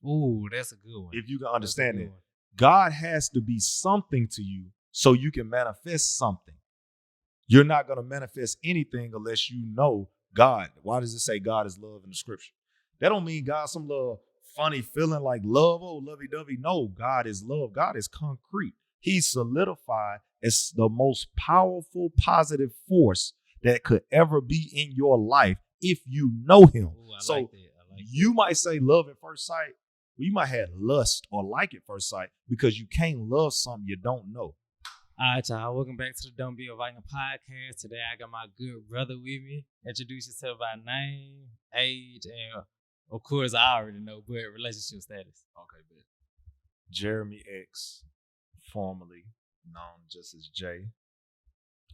Ooh, that's a good one. If you can understand it. God has to be something to you so you can manifest something. You're not going to manifest anything unless you know God. Why does it say God is love in the scripture? That don't mean God some little funny feeling like love, oh, lovey-dovey. No, God is love. God is concrete. He's solidified as the most powerful, positive force that could ever be in your life if you know him. Ooh, So like you might say love at first sight. Well, you might have lust or like at first sight because you can't love something you don't know. All right, y'all. Welcome back to the Don't Be a Viking podcast. Today I got my good brother with me. Introduce yourself by name, age, and of course I already know, but relationship status. Okay, bet. Jeremy X, formerly known just as J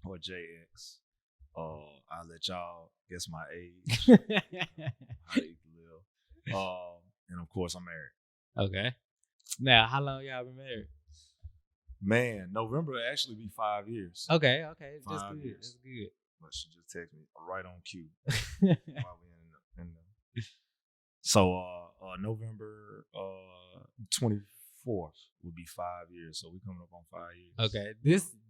or JX. I'll let y'all guess my age. How I used to live. And of course I'm married. Okay. Now, how long y'all been married? Man, November will actually be 5 years. Okay. 5 That's good. years. That's good. But she just texted me right on cue. While we in the So November 24th would be 5 years. So we coming up on 5 years. Okay.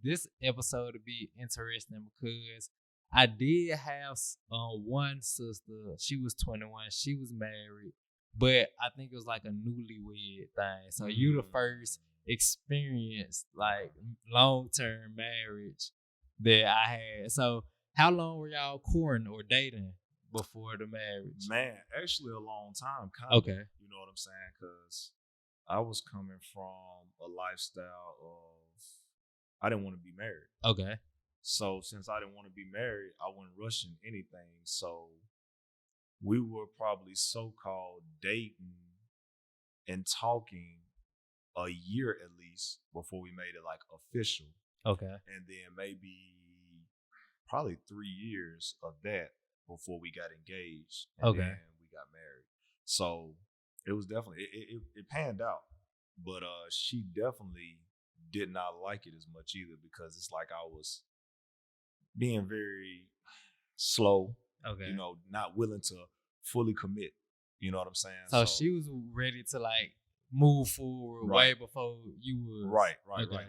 This episode will be interesting because I did have one sister. She was 21. She was married, but I think it was like a newlywed thing. So you the first experience like long-term marriage that I had. So how long were y'all courting or dating before the marriage? Man, actually a long time. Kind Okay. of, you know what I'm saying? Because I was coming from a lifestyle of I didn't want to be married. Okay. So since I didn't want to be married, I wasn't rushing anything. So we were probably so-called dating and talking a year at least before we made it like official. Okay. And then maybe probably 3 years of that before we got engaged. And then we got married. So it was definitely, it panned out. But she definitely did not like it as much either because it's like I was being very slow, you know, not willing to fully commit. You know what I'm saying? So she was ready to like move forward way before you was. Right.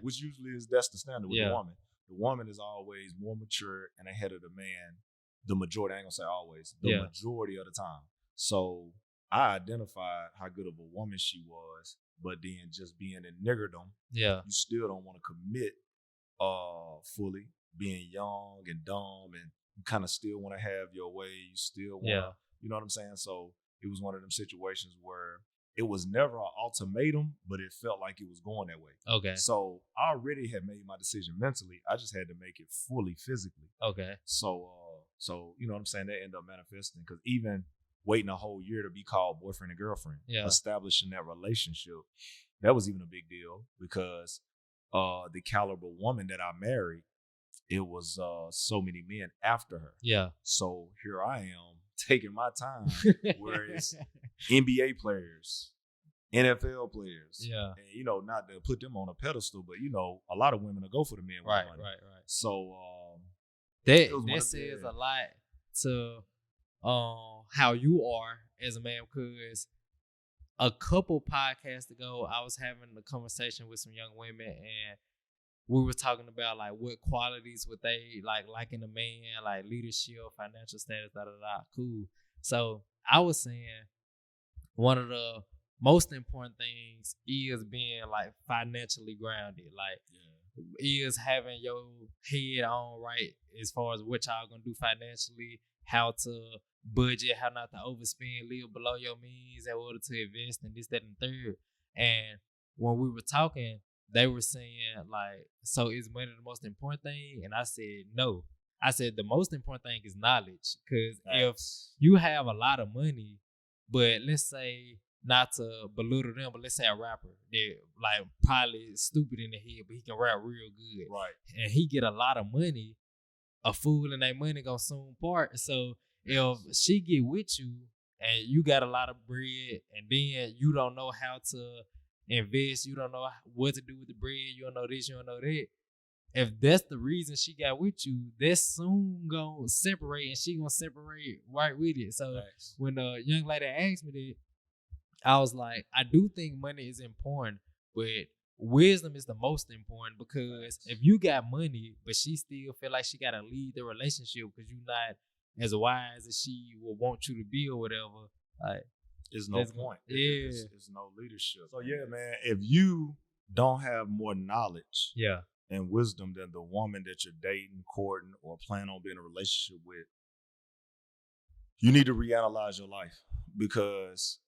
Which usually that's the standard with the woman. The woman is always more mature and ahead of the man. The majority, I ain't gonna say always, the majority of the time. So I identified how good of a woman she was, but then just being in niggerdom, you still don't want to commit fully. Being young and dumb, and you kind of still want to have your way. You still want to, you know what I'm saying? So it was one of them situations where it was never an ultimatum, but it felt like it was going that way. Okay. So I already had made my decision mentally. I just had to make it fully physically. Okay. So you know what I'm saying? That ended up manifesting because even waiting a whole year to be called boyfriend and girlfriend, establishing that relationship, that was even a big deal because the caliber woman that I married, it was so many men after her. Yeah. So here I am taking my time, whereas NBA players, NFL players, and you know, not to put them on a pedestal, but you know, a lot of women will go for the men. Right. So that says a lot to how you are as a man, because a couple podcasts ago, I was having a conversation with some young women and we were talking about like what qualities would they like in a man, like leadership, financial status, cool. So I was saying one of the most important things is being like financially grounded, like is having your head on right as far as what y'all gonna do financially, how to budget, how not to overspend, live below your means in order to invest in this, that, and third. And when we were talking, they were saying, like, so is money the most important thing? And I said, no. I said, the most important thing is knowledge. Because if you have a lot of money, but let's say, not to belittle them, but let's say a rapper that, like, probably stupid in the head, but he can rap real good. Right. And he get a lot of money, a fool and that money gonna soon part. So if she get with you and you got a lot of bread and then you don't know how to invest, you don't know what to do with the bread, you don't know this, you don't know that. If that's the reason she got with you, that's soon gonna separate and she gonna separate right with it. So when the young lady asked me that, I was like, I do think money is important, but wisdom is the most important, because if you got money, but she still feel like she gotta lead the relationship because you're not as wise as she would want you to be or whatever, like, there's no point. Yeah. It's no leadership. So yeah, man, if you don't have more knowledge and wisdom than the woman that you're dating, courting, or plan on being in a relationship with, you need to reanalyze your life, because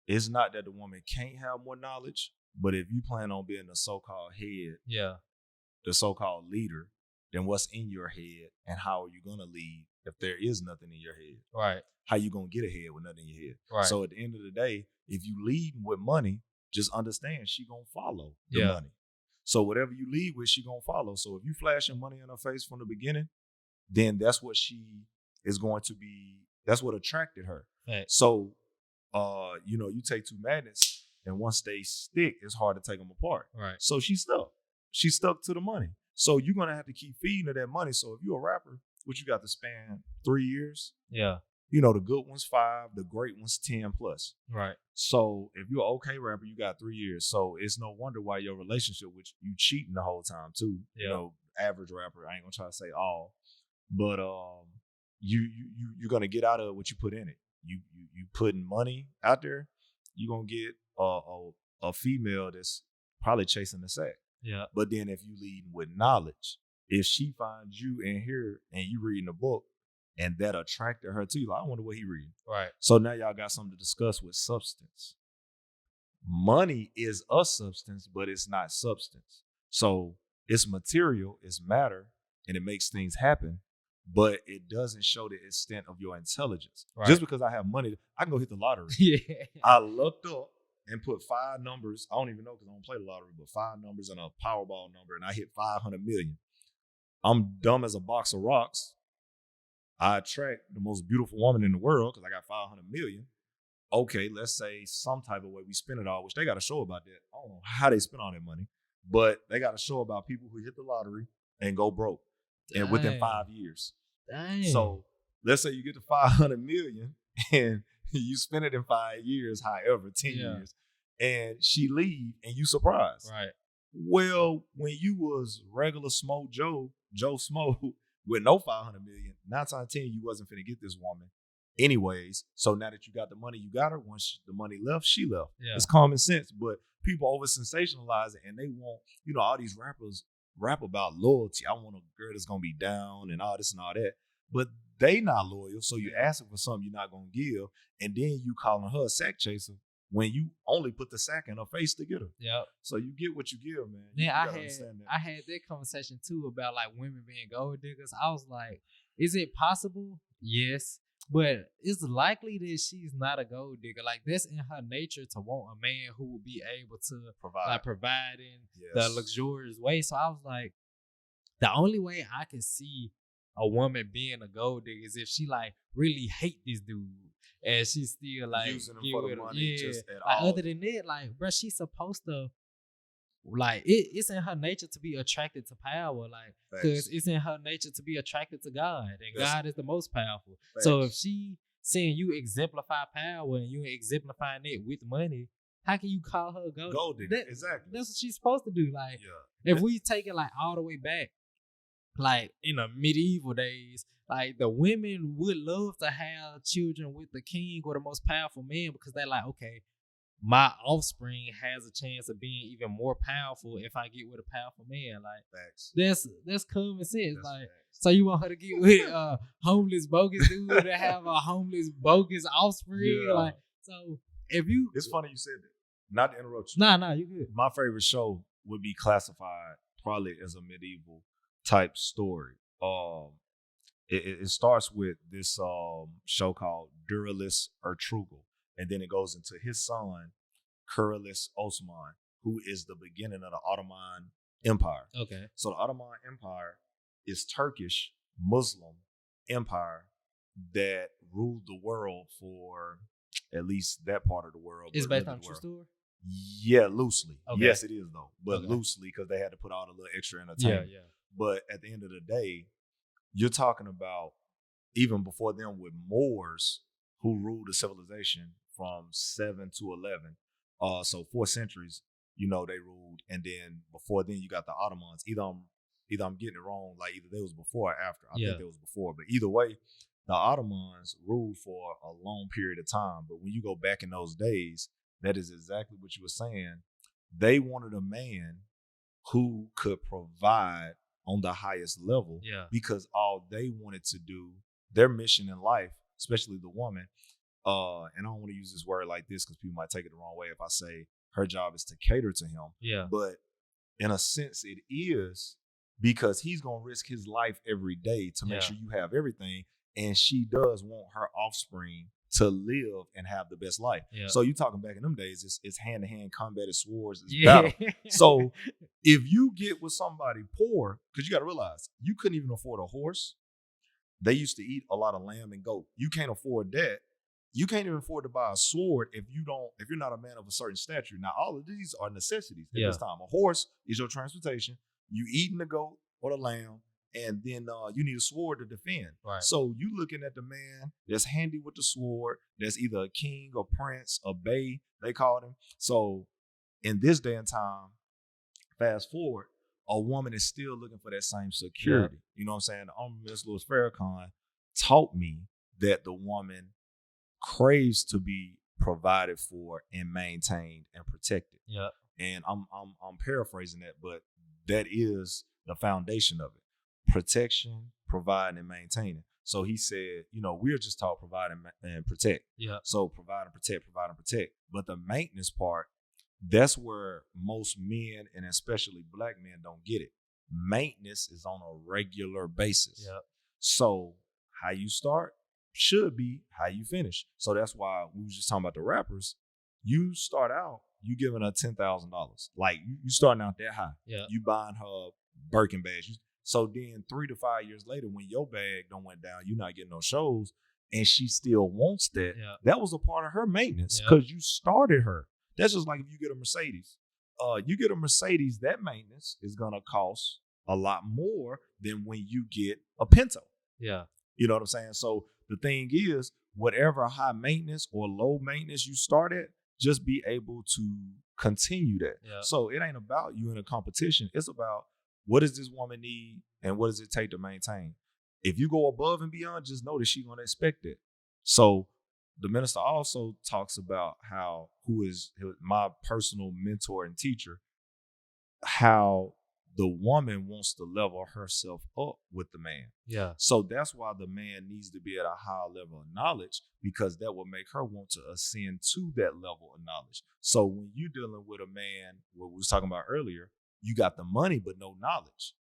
it's not that the woman can't have more knowledge, but if you plan on being the so-called head, the so-called leader, then what's in your head and how are you going to lead if there is nothing in your head? Right. How you going to get ahead with nothing in your head? Right. So at the end of the day, if you lead with money, just understand she going to follow the money. So whatever you lead with, she going to follow. So if you flashing money in her face from the beginning, then that's what she is going to be. That's what attracted her. Right. So, you take two magnets and once they stick, it's hard to take them apart. Right. So she's stuck. She's stuck to the money. So you're going to have to keep feeding her that money. So if you're a rapper, what you got to span 3 years? Yeah. The good ones 5, the great ones 10 plus. Right. So if you're an okay rapper, you got 3 years. So it's no wonder why your relationship, which you cheating the whole time too. Yeah. Average rapper, I ain't gonna try to say all, but you're gonna get out of what you put in it. You putting money out there, you're gonna get a female that's probably chasing the sack. Yeah. But then if you lead with knowledge, if she finds you in here and you reading a book and that attracted her to you, like, I wonder what he reading. Right. So now y'all got something to discuss with substance. Money is a substance, but it's not substance. So it's material, it's matter, and it makes things happen, but it doesn't show the extent of your intelligence. Right. Just because I have money, I can go hit the lottery. Yeah. I looked up and put 5 numbers. I don't even know because I don't play the lottery, but 5 numbers and a Powerball number, and I hit 500 million. I'm dumb as a box of rocks. I attract the most beautiful woman in the world because I got 500 million. Okay, let's say some type of way we spend it all, which they got a show about that. I don't know how they spend all that money, but they got a show about people who hit the lottery and go broke and within 5 years. Dang. So let's say you get to 500 million and you spend it in 5 years, however, 10 years, and she leave and you surprised. Right. Well, when you was regular Smo Joe Smo with no 500 million, 9 times out of 10, you wasn't finna get this woman anyways. So now that you got the money, you got her. Once the money left, she left. Yeah. It's common sense, but people over sensationalize it and they want, all these rappers rap about loyalty. I want a girl that's gonna be down and all this and all that. But they not loyal, so you asking for something you're not gonna give, and then you calling her a sack chaser when you only put the sack in her face to get her. Yep. So you get what you give, man. Yeah, I had that conversation too about like women being gold diggers. I was like, is it possible? Yes. But it's likely that she's not a gold digger. Like, that's in her nature to want a man who will be able to provide in the luxurious way. So I was like, the only way I can see a woman being a gold digger is if she like really hate this dude and she's still like using him for the money. Just at like all. Other than that, like, bro, she's supposed to. Like, it's in her nature to be attracted to power, like, because it's in her nature to be attracted to God, and God is the most powerful. Facts. So if she seeing you exemplify power and you exemplifying it with money, how can you call her gold digger? Exactly. That's what she's supposed to do. Like, if we take it like all the way back, like in the medieval days, like the women would love to have children with the king or the most powerful man because they're like, okay, my offspring has a chance of being even more powerful if I get with a powerful man. Like, facts. That's common sense. That's like, facts. So you want her to get with a homeless bogus dude to have a homeless bogus offspring? Yeah. Like, so if you, it's funny you said that. Not to interrupt you. Nah, you good. My favorite show would be classified probably as a medieval type story. It starts with this show called Duralis Ertugrul. And then it goes into his son, Kurlis Osman, who is the beginning of the Ottoman Empire. Okay. So the Ottoman Empire is Turkish Muslim empire that ruled the world for at least that part of the world. It's based on a true story? Yeah, loosely. Okay. Yes, it is though. But loosely because they had to put all the little extra entertainment. Yeah. But at the end of the day, you're talking about even before them with Moors who ruled the civilization from 7 to 11. So 4 centuries, you know, they ruled, and then before then you got the Ottomans. Either I'm getting it wrong, like either they was before or after. I think they was before, but either way, the Ottomans ruled for a long period of time. But when you go back in those days, that is exactly what you were saying. They wanted a man who could provide on the highest level, because all they wanted to do, their mission in life, especially the woman, and I don't want to use this word like this because people might take it the wrong way if I say her job is to cater to him. Yeah. But in a sense, it is, because he's going to risk his life every day to make sure you have everything. And she does want her offspring to live and have the best life. Yeah. So you talking back in them days, it's hand-to-hand combat, it's swords, it's battle. So if you get with somebody poor, because you got to realize, you couldn't even afford a horse. They used to eat a lot of lamb and goat. You can't afford that. You can't even afford to buy a sword if you're not a man of a certain stature. Now, all of these are necessities at this time. A horse is your transportation. You eating the goat or the lamb, and then you need a sword to defend. Right. So you looking at the man that's handy with the sword, that's either a king, a prince, a bey, they called him. So in this day and time, fast forward, a woman is still looking for that same security. Yeah. You know what I'm saying? Miss Louis Farrakhan taught me that the woman craves to be provided for and maintained and protected. Yeah. And I'm paraphrasing that, but that is the foundation of it. Protection, providing, and maintaining. So he said, you know, we're just taught provide and protect. Yeah. So provide and protect. But the maintenance part, that's where most men, and especially black men, don't get it. Maintenance is on a regular basis. Yeah. So how you start should be how you finish. So that's why we was just talking about the rappers. You start out, you giving her $10,000. Like you starting out that high. Yeah. You buying her Birkin bags. So then 3 to 5 years later, when your bag don't went down, you're not getting no shows, and she still wants that. Yeah. That was a part of her maintenance because you started her. That's just like if you get a Mercedes. You get a Mercedes, that maintenance is gonna cost a lot more than when you get a Pinto. Yeah. You know what I'm saying? So the thing is, whatever high maintenance or low maintenance you start at, just be able to continue that. Yeah. So it ain't about you in a competition. It's about, what does this woman need and what does it take to maintain? If you go above and beyond, just know that she's going to expect it. So the minister also talks about how, who is my personal mentor and teacher, how the woman wants to level herself up with the man. Yeah. So that's why the man needs to be at a higher level of knowledge, because that will make her want to ascend to that level of knowledge. So when you're dealing with a man, what we was talking about earlier, you got the money but no knowledge.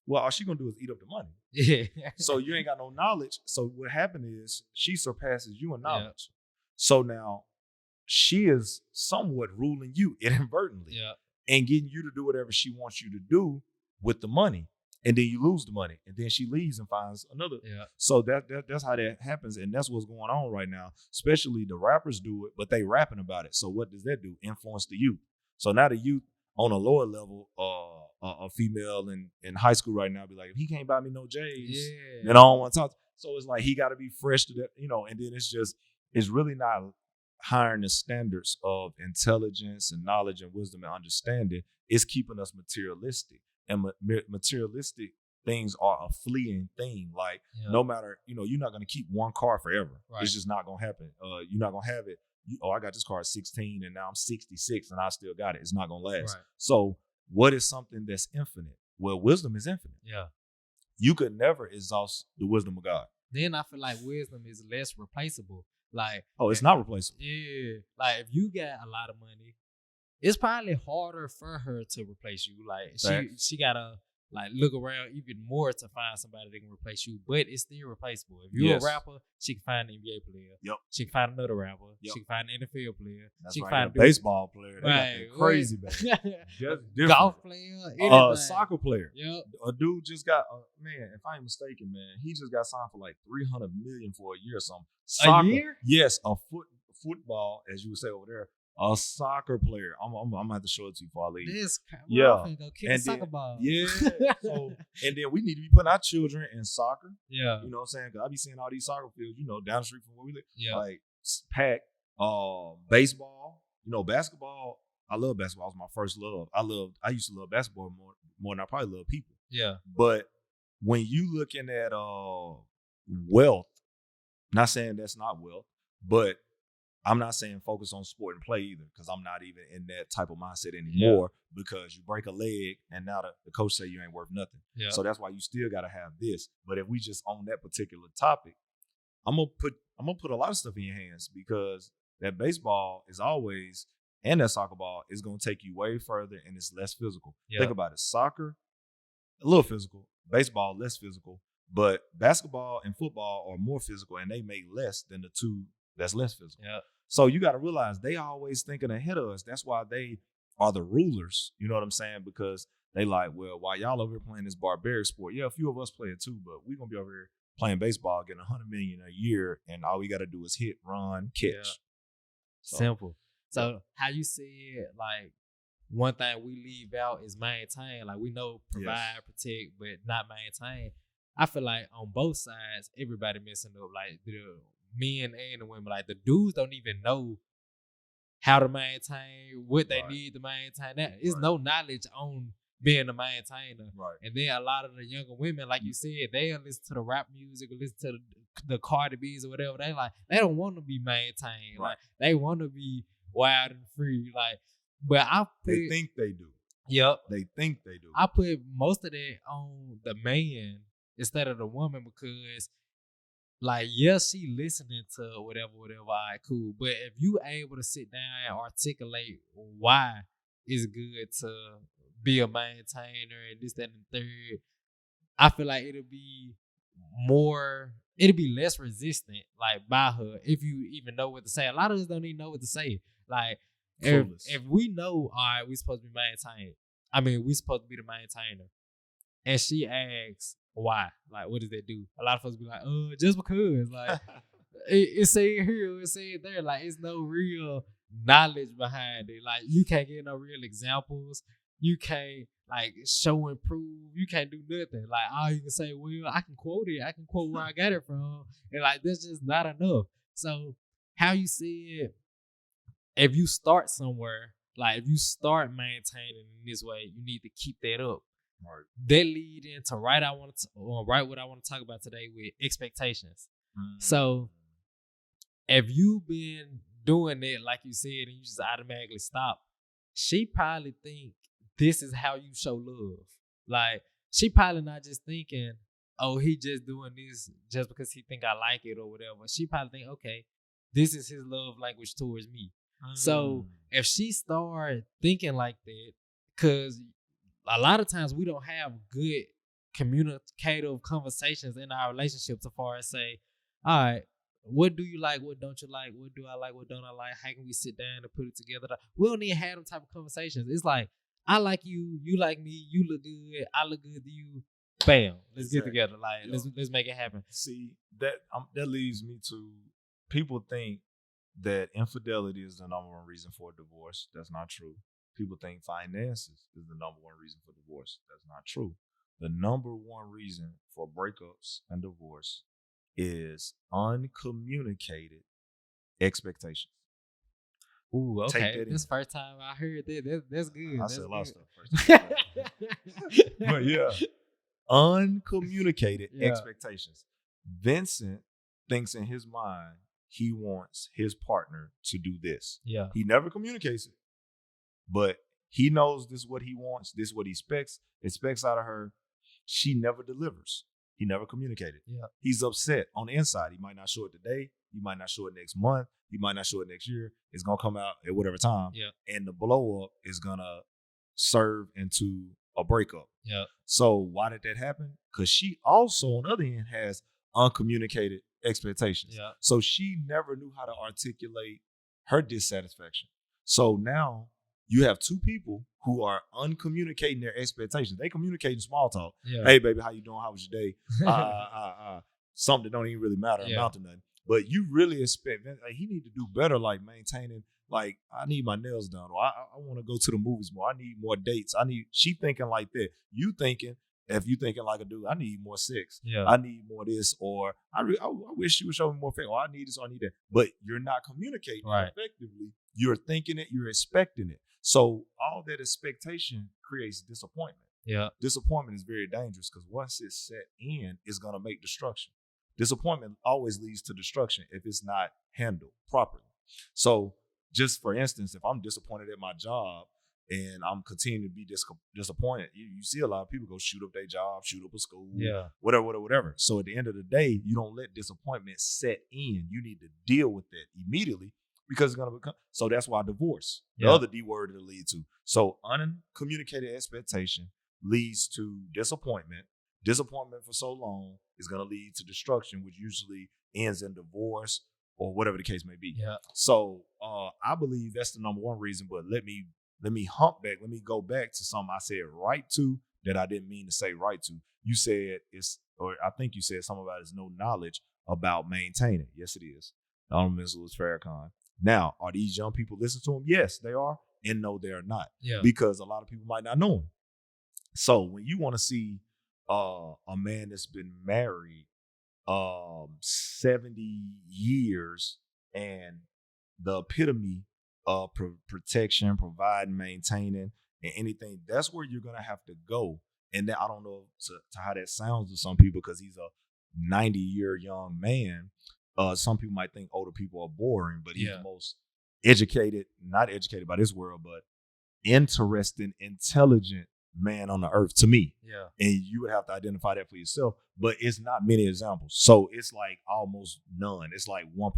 Well, all she gonna do is eat up the money. Yeah. So you ain't got no knowledge. So what happened is she surpasses you in knowledge. Yeah. So now she is somewhat ruling you inadvertently, and getting you to do whatever she wants you to do with the money. And then you lose the money, and then she leaves and finds another. Yeah. So that's how that happens, and that's what's going on right now. Especially the rappers do it, but they rapping about it. So what does that do? Influence the youth. So now the youth on a lower level, a female in high school right now be like, if he can't buy me no J's, then I don't want to talk. So it's like he got to be fresh to that, you know. And then it's really not hiring the standards of intelligence and knowledge and wisdom and understanding. It's keeping us materialistic, and materialistic things are a fleeting thing. Like no matter, you know, you're not going to keep one car forever. Right. It's just not going to happen. You're not going to have it. I got this car at 16 and now I'm 66 and I still got it. It's not going to last. Right. So what is something that's infinite? Well, wisdom is infinite. Yeah. You could never exhaust the wisdom of God. Then I feel like wisdom is less replaceable. Like, it's not replaceable. Yeah. Like if you got a lot of money, it's probably harder for her to replace you. Like she gotta like look around even more to find somebody that can replace you, but it's still replaceable. If you're a rapper, she can find an NBA player. Yep. She can find another rapper. Yep. She can find an NFL player. That's she right. Can find a baseball player. Right. Crazy bad. Golf player. Anything. Soccer player. Yep. A dude just got man. If I ain't mistaken, man, he just got signed for like $300 million for a year or something. Soccer, a year? Yes, football, as you would say over there. A soccer player. I'm gonna have to show it to you before I leave. Go kick a soccer ball. Yeah. So, and then we need to be putting our children in soccer. Yeah. You know what I'm saying? Because I be seeing all these soccer fields, you know, down the street from where we live. Yeah. Like packed. Baseball, basketball. I love basketball. It was my first love. I used to love basketball more than I probably love people. Yeah. But when you looking at wealth, not saying that's not wealth, but I'm not saying focus on sport and play either, because I'm not even in that type of mindset anymore. Because you break a leg and now the coach say you ain't worth nothing. Yeah. So that's why you still got to have this. But if we just on that particular topic, I'm gonna put a lot of stuff in your hands, because that baseball is always, and that soccer ball is gonna take you way further, and it's less physical. Yeah. Think about it: soccer, a little physical; baseball, less physical. But basketball and football are more physical, and they make less than the two that's less physical. Yeah. So you got to realize they always thinking ahead of us. That's why they are the rulers. You know what I'm saying? Because they like, well, while y'all over here playing this barbaric sport, yeah, a few of us play it too, but we're gonna be over here playing baseball, getting $100 million a year, and all we got to do is hit, run, catch. Yeah. Simple. So how you see it? Like, one thing we leave out is maintain. Like, we know provide, protect, but not maintain. I feel like on both sides, everybody messing up. Like, the men and the women. Like, the dudes don't even know how to maintain, what they need to maintain. That is no knowledge on being a maintainer. Right. And then a lot of the younger women, like you said, they'll listen to the rap music or listen to the Cardi B's or whatever. They don't want to be maintained. Right. Like, they want to be wild and free. Like, but they think they do. Yep. They think they do. I put most of that on the man instead of the woman, because, like, yes, she listening to whatever, all right, cool. But if you able to sit down and articulate why it's good to be a maintainer and this, that, and the third, I feel like it'll be less resistant, like, by her, if you even know what to say. A lot of us don't even know what to say. Like, if we know, all right, we supposed to be maintained. I mean, we supposed to be the maintainer. And she asks, why? Like, what does that do? A lot of folks be like, just because. Like, it's said here, it's said there. Like, it's no real knowledge behind it. Like, you can't get no real examples. You can't, like, show and prove. You can't do nothing. Like, all you can say, well, I can quote it. I can quote where I got it from. And, like, that's just not enough. So, how you see it, if you start somewhere, like, if you start maintaining in this way, you need to keep that up. Right. That lead into what I want to talk about today with expectations. So if you've been doing it, like you said, and you just automatically stop, she probably think this is how you show love. Like, she probably not just thinking, oh, he just doing this just because he think I like it or whatever. She probably think, okay, this is his love language towards me. So if she start thinking like that, because a lot of times we don't have good communicative conversations in our relationship, so far as say, all right, what do you like? What don't you like? What do I like? What don't I like? How can we sit down and put it together? We don't even have them type of conversations. It's like, I like you, you like me, you look good, I look good to you. Bam, let's get together. Like, let's make it happen. See, that leads me to, people think that infidelity is the number one reason for a divorce. That's not true. People think finances is the number one reason for divorce. That's not true. The number one reason for breakups and divorce is uncommunicated expectations. Ooh, okay. This first time I heard that. That's good. I said a lot of stuff first time. But yeah, uncommunicated expectations. Vincent thinks in his mind he wants his partner to do this. Yeah. He never communicates it. But he knows this is what he wants, this is what he expects out of her. She never delivers. He never communicated. Yeah. He's upset on the inside. He might not show it today. He might not show it next month. He might not show it next year. It's going to come out at whatever time. Yeah. And the blow up is going to serve into a breakup. Yeah. So why did that happen? Because she also, on the other hand, has uncommunicated expectations. Yeah. So she never knew how to articulate her dissatisfaction. So now you have two people who are uncommunicating their expectations. They communicate in small talk. Yeah. Hey, baby, how you doing? How was your day? Something that don't even really matter, amount to nothing. But you really expect, like, he need to do better, like maintaining, like, I need my nails done, or I want to go to the movies more. I need more dates. She thinking like that. You thinking, If you thinking like a dude, I need more sex. Yeah. I need more of this, or I wish you would show me more affection. Or I need this, or I need that. But you're not communicating effectively. You're thinking it. You're expecting it. So all that expectation creates disappointment. Yeah. Disappointment is very dangerous because once it's set in, it's gonna make destruction. Disappointment always leads to destruction if it's not handled properly. So just for instance, if I'm disappointed at my job and I'm continuing to be disappointed, you see a lot of people go shoot up their job, shoot up a school, whatever. So at the end of the day, you don't let disappointment set in. You need to deal with that immediately because it's going to become. So that's why divorce, the other D word it'll lead to. So uncommunicated expectation leads to disappointment. Disappointment for so long is going to lead to destruction, which usually ends in divorce or whatever the case may be. Yeah. So I believe that's the number one reason. But let me hump back. Let me go back to something I said right to that I didn't mean to say right to. You said I think you said something about it's no knowledge about maintaining. Yes, it is. Honorable Mr. Louis Farrakhan. Now, are these young people listening to him? Yes, they are. And no, they're not. Yeah. Because a lot of people might not know him. So when you want to see a man that's been married 70 years and the epitome of protection, providing, maintaining, and anything, that's where you're going to have to go. And then I don't know to how that sounds to some people because he's a 90-year young man. Some people might think older people are boring, but he's the most educated, not educated by this world, but interesting, intelligent man on the earth to me. Yeah. And you would have to identify that for yourself, but it's not many examples. So it's like almost none. It's like 1%.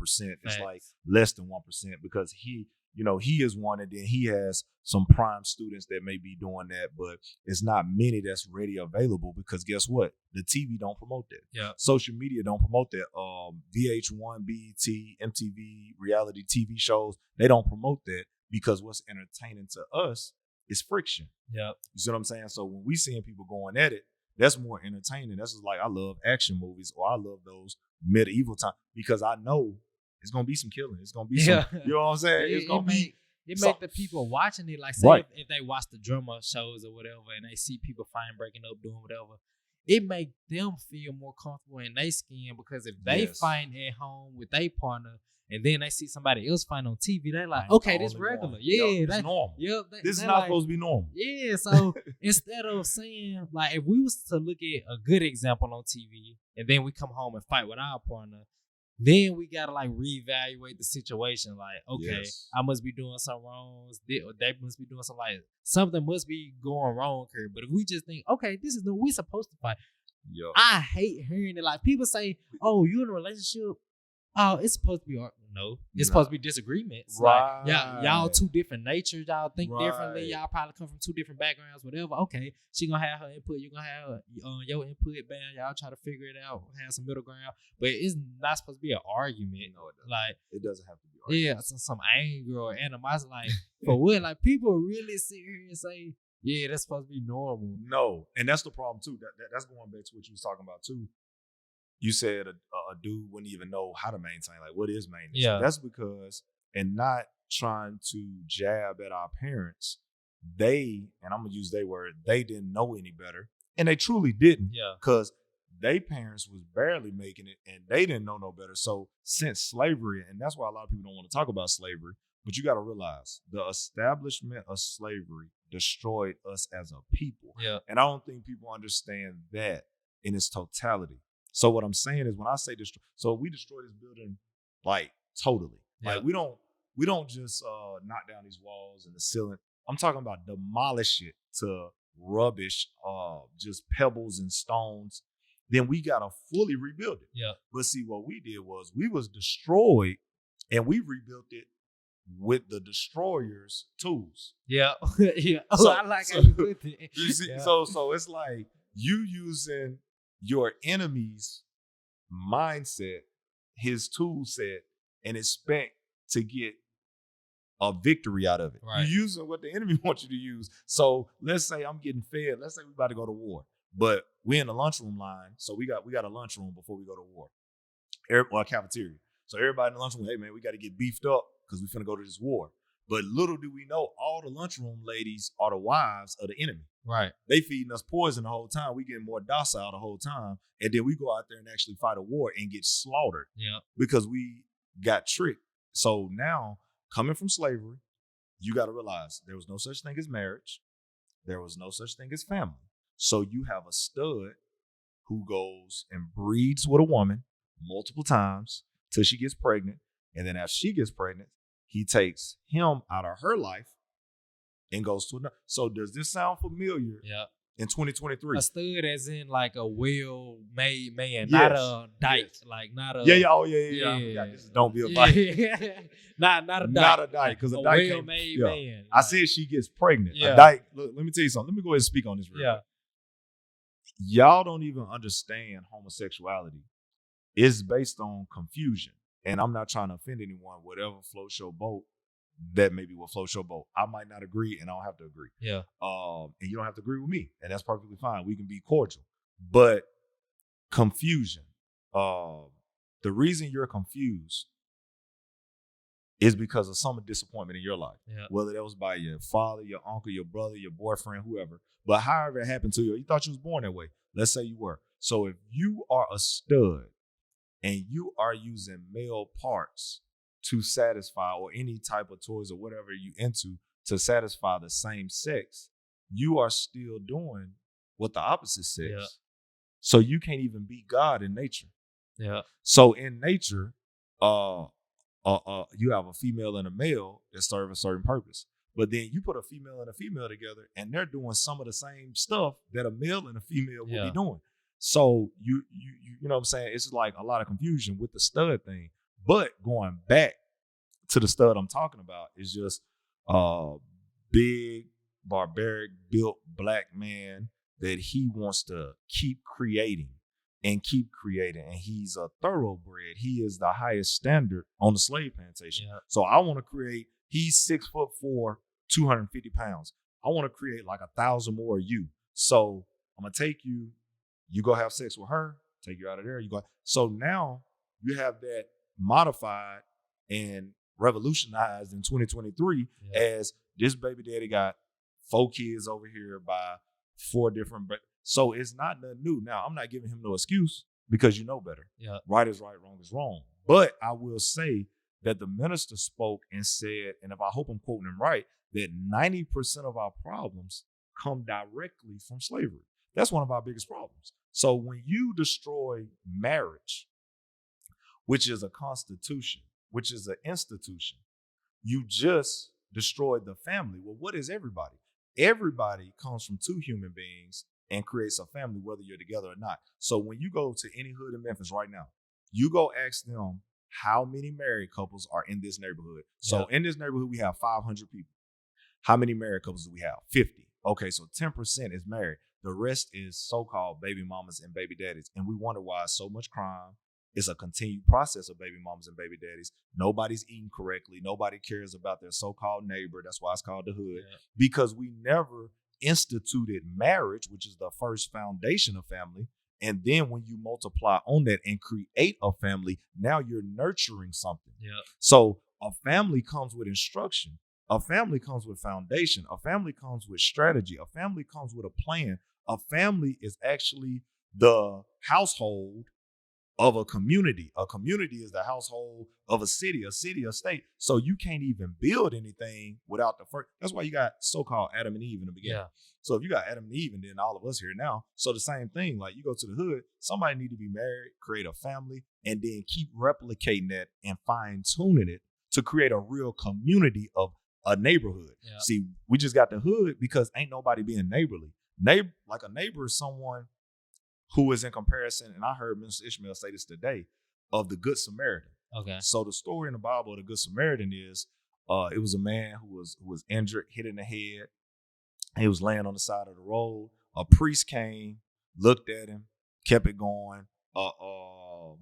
It's like less than 1% because he is one, and then he has some prime students that may be doing that, but it's not many that's ready available because guess what? The TV don't promote that. Yeah. Social media don't promote that. VH1, BET, MTV, reality TV shows, they don't promote that because what's entertaining to us is friction. Yeah. You see what I'm saying? So when we seeing people going at it, that's more entertaining. That's just like I love action movies or I love those medieval times because I know it's gonna be some killing. It's gonna be some, you know what I'm saying? It's gonna be. It make the people watching it like say if they watch the drama shows or whatever and they see people fighting, breaking up, doing whatever, it make them feel more comfortable in their skin because if they fighting at home with their partner and then they see somebody else fighting on TV, they like, okay, this regular. Yeah, that's normal. Yep, this is not supposed to be normal. Yeah, so instead of saying, like, if we was to look at a good example on TV and then we come home and fight with our partner, then we gotta like reevaluate the situation. Like, okay, I must be doing something wrong. They must be doing something like something must be going wrong here. But if we just think, okay, this is we supposed to fight. Yep. I hate hearing it. Like people say, oh, you in a relationship? Oh, it's supposed to be it's supposed to be disagreements. Right. Like y'all two different natures. Y'all think differently. Y'all probably come from two different backgrounds. Whatever. Okay, she gonna have her input. You gonna have your input. Bam. Y'all try to figure it out. Have some middle ground. But it's not supposed to be an argument. No, it doesn't. Like it doesn't have to be. Argument. Yeah, some anger or animosity. Like for what? Like people really sit here and say, yeah, that's supposed to be normal. No, and that's the problem too. That's going back to what you was talking about too. You said a dude wouldn't even know how to maintain. Like, what is maintenance? Yeah. That's because, and not trying to jab at our parents, and I'm going to use their word, they didn't know any better. And they truly didn't. Yeah. Because their parents was barely making it and they didn't know no better. So since slavery, and that's why a lot of people don't want to talk about slavery, but you got to realize the establishment of slavery destroyed us as a people. Yeah. And I don't think people understand that in its totality. So what I'm saying is when I say destroy, so we destroy this building like totally. Yeah. Like we don't just knock down these walls and the ceiling. I'm talking about demolish it to rubbish, just pebbles and stones. Then we gotta fully rebuild it. Yeah. But see, what we did was we was destroyed and we rebuilt it with the destroyer's tools. Yeah. Yeah. Oh, So- I like so- how you put it. You see, Yeah. so it's like you using your enemy's mindset, his tool set, and expect to get a victory out of it. Right. You're using what the enemy wants you to use. So let's say I'm getting fed. Let's say we're about to go to war, but we're in the lunchroom line. So we got a lunchroom before we go to war, or a cafeteria. So everybody in the lunchroom, hey man, we got to get beefed up because we finna go to this war. But little do we know, all the lunchroom ladies are the wives of the enemy. Right. They feeding us poison the whole time. We getting more docile the whole time. And then we go out there and actually fight a war and get slaughtered. Yeah. Because we got tricked. So now, coming from slavery, you got to realize there was no such thing as marriage. There was no such thing as family. So you have a stud who goes and breeds with a woman multiple times till she gets pregnant. And then after she gets pregnant, he takes him out of her life and goes to another. So does this sound familiar? Yeah. In 2023, a stud as in like a well-made man, Yes. not a dyke, like not a yeah. This is Don't Be a Dyke. not a dyke, not a dyke, because a dyke well-made man. I said she gets pregnant. Yeah. A dyke. Look, let me tell you something. Let me go ahead and speak on this real quick. Y'all don't even understand homosexuality. It's based on confusion. And I'm not trying to offend anyone. Whatever floats your boat, that may be what floats your boat. I might not agree, and I don't have to agree. Yeah. And you don't have to agree with me, and that's perfectly fine. We can be cordial. But confusion. The reason you're confused is because of some disappointment in your life. Yeah. Whether that was by your father, your uncle, your brother, your boyfriend, whoever. But however it happened to you, you thought you was born that way. Let's say you were. So if you are a stud and you are using male parts to satisfy, or any type of toys or whatever you into to satisfy the same sex, you are still doing what the opposite sex. Yeah. So you can't even be God in nature. Yeah. So in nature, you have a female and a male that serve a certain purpose. But then you put a female and a female together, and they're doing some of the same stuff that a male and a female would be doing. So you know what I'm saying? It's like a lot of confusion with the stud thing. But going back to the stud I'm talking about, is just a big, barbaric, built black man that he wants to keep creating. And he's a thoroughbred. He is the highest standard on the slave plantation. Yeah. So I want to create, he's 6'4", 250 pounds. I want to create like 1,000 more of you. So I'm going to take you, you go have sex with her, take you out of there. You go. So now you have that modified and revolutionized in 2023 as this baby daddy got 4 kids over here by 4 different. So it's not nothing new. Now, I'm not giving him no excuse, because you know better. Yeah. Right is right, wrong is wrong. But I will say that the minister spoke and said, and if I hope I'm quoting him right, that 90% of our problems come directly from slavery. That's one of our biggest problems. So when you destroy marriage, which is a constitution, which is an institution, you just destroyed the family. Well, what is everybody? Everybody comes from 2 human beings and creates a family, whether you're together or not. So when you go to any hood in Memphis right now, you go ask them how many married couples are in this neighborhood. So in this neighborhood, we have 500 people. How many married couples do we have? 50. Okay, so 10% is married. The rest is so-called baby mamas and baby daddies. And we wonder why so much crime. It's a continued process of baby mamas and baby daddies. Nobody's eating correctly. Nobody cares about their so-called neighbor. That's why it's called the hood. Yeah. Because we never instituted marriage, which is the first foundation of family. And then when you multiply on that and create a family, now you're nurturing something. Yeah. So a family comes with instruction. A family comes with foundation. A family comes with strategy. A family comes with a plan. A family is actually the household of a community. A community is the household of a city, a state. So you can't even build anything without the first. That's why you got so-called Adam and Eve in the beginning. Yeah. So if you got Adam and Eve, and then all of us here now, so the same thing, like you go to the hood, somebody need to be married, create a family, and then keep replicating that and fine-tuning it to create a real community of a neighborhood. Yeah. See, we just got the hood because ain't nobody being neighborly. Like a neighbor is someone who is in comparison, and I heard Mr. Ishmael say this today, of the Good Samaritan. Okay. So the story in the Bible of the Good Samaritan is, it was a man who was injured, hit in the head. He was laying on the side of the road. A priest came, looked at him, kept it going. A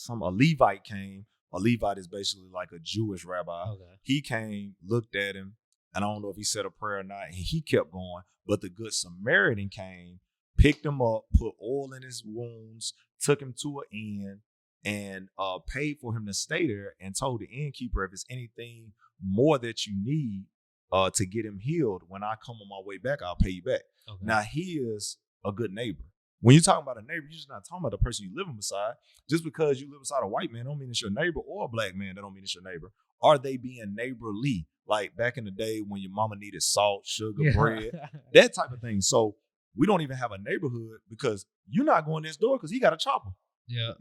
Levite came. A Levite is basically like a Jewish rabbi. Okay. He came, looked at him, and I don't know if he said a prayer or not, and he kept going. But the Good Samaritan came, picked him up, put oil in his wounds, took him to an inn, and paid for him to stay there, and told the innkeeper if it's anything more that you need to get him healed. When I come on my way back, I'll pay you back. Okay. Now, here's a good neighbor. When you're talking about a neighbor, you're just not talking about the person you living beside. Just because you live beside a white man don't mean it's your neighbor, or a black man that don't mean it's your neighbor. Are they being neighborly? Like back in the day when your mama needed salt, sugar, bread, that type of thing. So we don't even have a neighborhood because you're not going next door because he got a chopper. Yeah.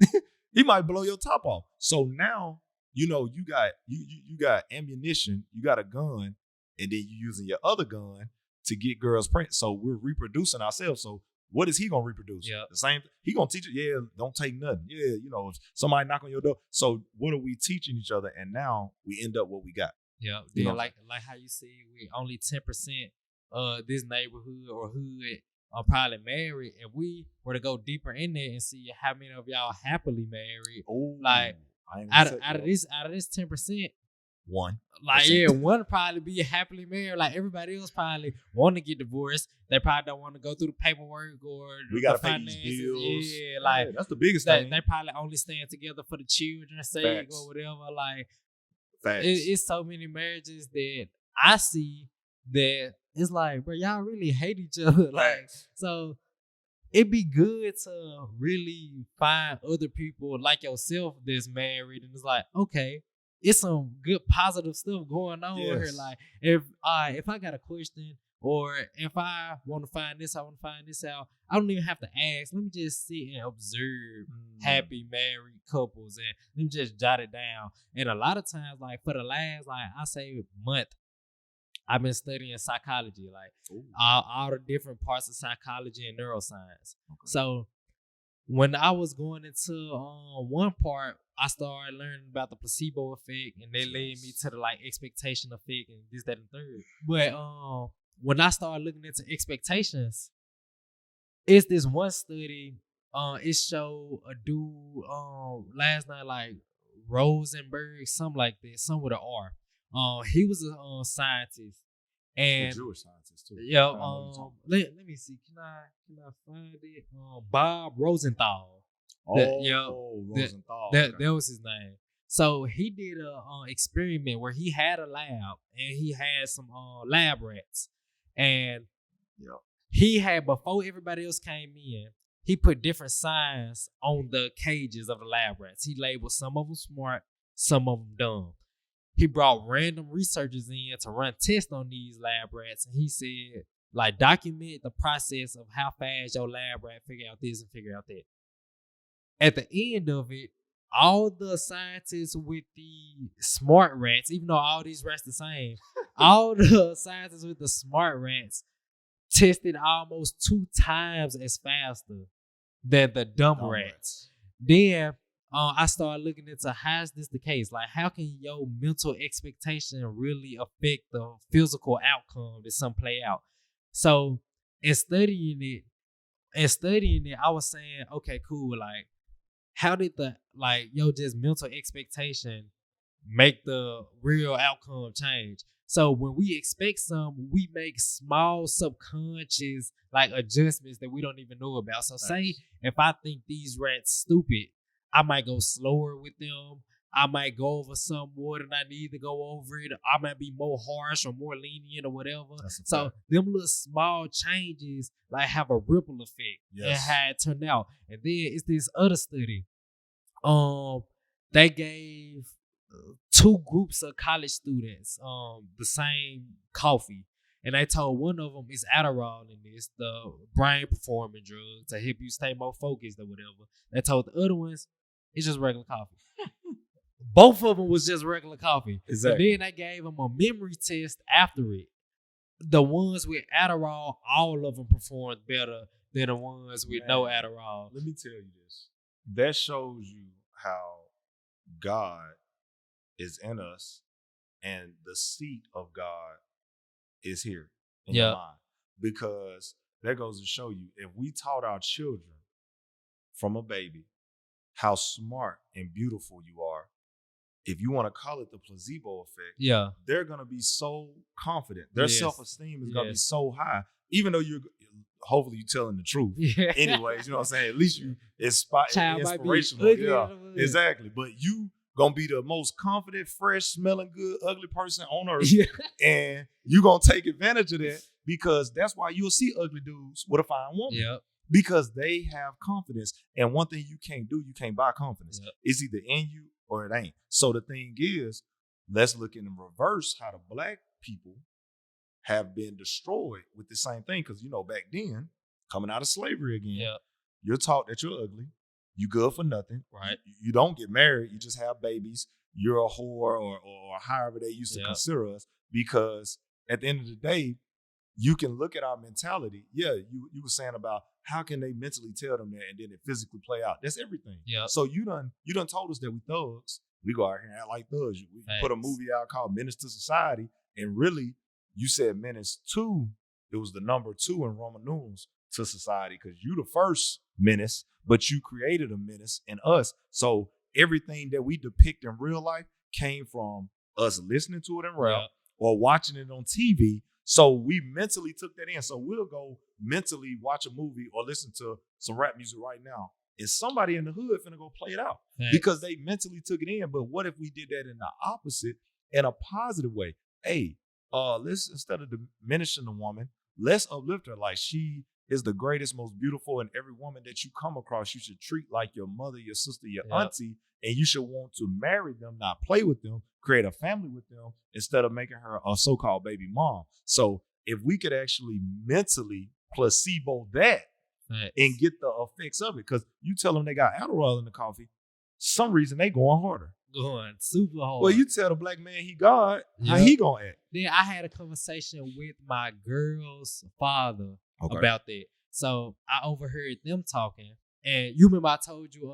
He might blow your top off. So now, you got ammunition, you got a gun, and then you're using your other gun to get girls pregnant. So we're reproducing ourselves. So what is he gonna reproduce? Yeah. The same. He gonna teach it. Don't take nothing. Yeah, if somebody knock on your door. So what are we teaching each other? And now we end up what we got. Yeah. Yeah. Like how you see, we only 10% this neighborhood or hood are probably married. If we were to go deeper in there and see how many of y'all happily married, like out of this 10%. One. Like, yeah, one probably be happily married. Like, everybody else probably want to get divorced. They probably don't want to go through the paperwork or we got to pay these bills. Yeah, like, that's the biggest thing. They probably only stand together for the children's sake or whatever. Like, Facts. It's so many marriages that I see that it's like, bro, y'all really hate each other. Like, so it'd be good to really find other people like yourself that's married, and it's like, okay, it's some good positive stuff going on here. Like, if I got a question or if I want to find this, I want to find this out, I don't even have to ask. Let me just sit and observe happy married couples and let me just jot it down. And a lot of times, like for the last, like I say, month, I've been studying psychology, like all the different parts of psychology and neuroscience. Okay. So when I was going into one part, I started learning about the placebo effect, and they led me to the like expectation effect and this, that, and third. But when I started looking into expectations, it's this one study. It showed a dude last night, like Rosenberg, something like that, some with an R. He was a scientist. And a Jewish scientist too. Yeah. Let me see. Can I find it? Bob Rosenthal. Rosenthal. That was his name. So he did a experiment where he had a lab and he had some lab rats, and he had, before everybody else came in, he put different signs on the cages of the lab rats. He labeled some of them smart, some of them dumb. He brought random researchers in to run tests on these lab rats, and he said, like, document the process of how fast your lab rat figure out this and figure out that. At the end of it, all the scientists with the smart rats, even though all these rats the same, all the scientists with the smart rats tested almost 2 times as faster than the dumb rats. Then I started looking into how is this the case? Like, how can your mental expectation really affect the physical outcome that some play out? So in studying it, I was saying, okay, cool. Like, how did just mental expectation make the real outcome change? So when we expect something, we make small subconscious like adjustments that we don't even know about. So say if I think these rats stupid, I might go slower with them. I might go over some more than I need to go over it. I might be more harsh or more lenient or whatever. So them little small changes like have a ripple effect. And how it turned out. And then it's this other study. They gave 2 groups of college students the same coffee. And they told one of them is Adderall in this, the brain performing drug to help you stay more focused or whatever. They told the other ones it's just regular coffee. Both of them was just regular coffee. Exactly. And then they gave them a memory test after it. The ones with Adderall, all of them performed better than the ones with no Adderall. Let me tell you this. That shows you how God is in us and the seat of God is here in your mind. Because that goes to show you, if we taught our children from a baby how smart and beautiful you are, if you want to call it the placebo effect, they're going to be so confident. Their self-esteem is going to be so high, even though hopefully you're telling the truth. Anyways, you know what I'm saying? At least you inspirational. Exactly. But you gonna be the most confident, fresh, smelling good, ugly person on earth. And you gonna take advantage of that because that's why you'll see ugly dudes with a fine woman. Yep. Because they have confidence. And one thing you can't do, you can't buy confidence. Yep. It's either in you or it ain't. So the thing is, let's look in the reverse how the black people have been destroyed with the same thing. Because, back then, coming out of slavery again, you're taught that you're ugly. You good for nothing. Right. You don't get married. You just have babies. You're a whore or however they used to consider us. Because at the end of the day, you can look at our mentality. Yeah, you were saying about how can they mentally tell them that and then it physically play out. That's everything. Yeah. So you done told us that we thugs. We go out here and act like thugs. We put a movie out called Menace to Society, and really, you said Menace 2. It was the number 2 in Roman numerals to society because you the first menace, but you created a menace in us. So everything that we depict in real life came from us listening to it in rap or watching it on TV. So we mentally took that in. So we'll go mentally watch a movie or listen to some rap music right now. And somebody in the hood finna go play it out because they mentally took it in. But what if we did that in the opposite, in a positive way? Hey, let's, instead of diminishing the woman, let's uplift her. Like, she is the greatest, most beautiful, and every woman that you come across, you should treat like your mother, your sister, your auntie, and you should want to marry them, not play with them, create a family with them, instead of making her a so-called baby mom. So if we could actually mentally placebo that and get the effects of it, because you tell them they got Adderall in the coffee, some reason they going harder. Going super hard. Well, you tell the black man he God, how he gonna act? Then I had a conversation with my girl's father about that. So I overheard them talking. And you remember I told you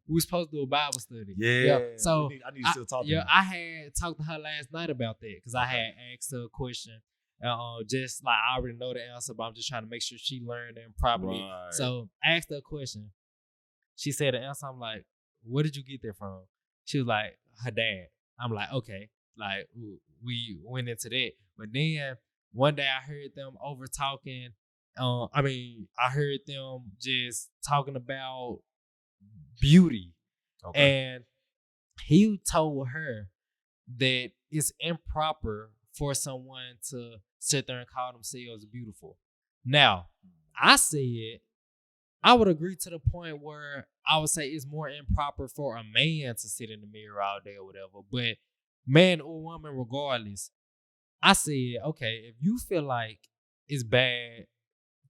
we were supposed to do a Bible study. Yeah. So I need to still talk to her. I had talked to her last night about that because I had asked her a question. Just like I already know the answer, but I'm just trying to make sure she learned it properly. Right. So I asked her a question. She said the answer. I'm like, where did you get that from? She was like, her dad. I'm like, okay. Like, we went into that. But then one day I heard them over talking. I heard them just talking about beauty. And he told her that it's improper for someone to sit there and call themselves beautiful. Now, I said, I would agree to the point where I would say it's more improper for a man to sit in the mirror all day or whatever. But man or woman, regardless, I said, okay, if you feel like it's bad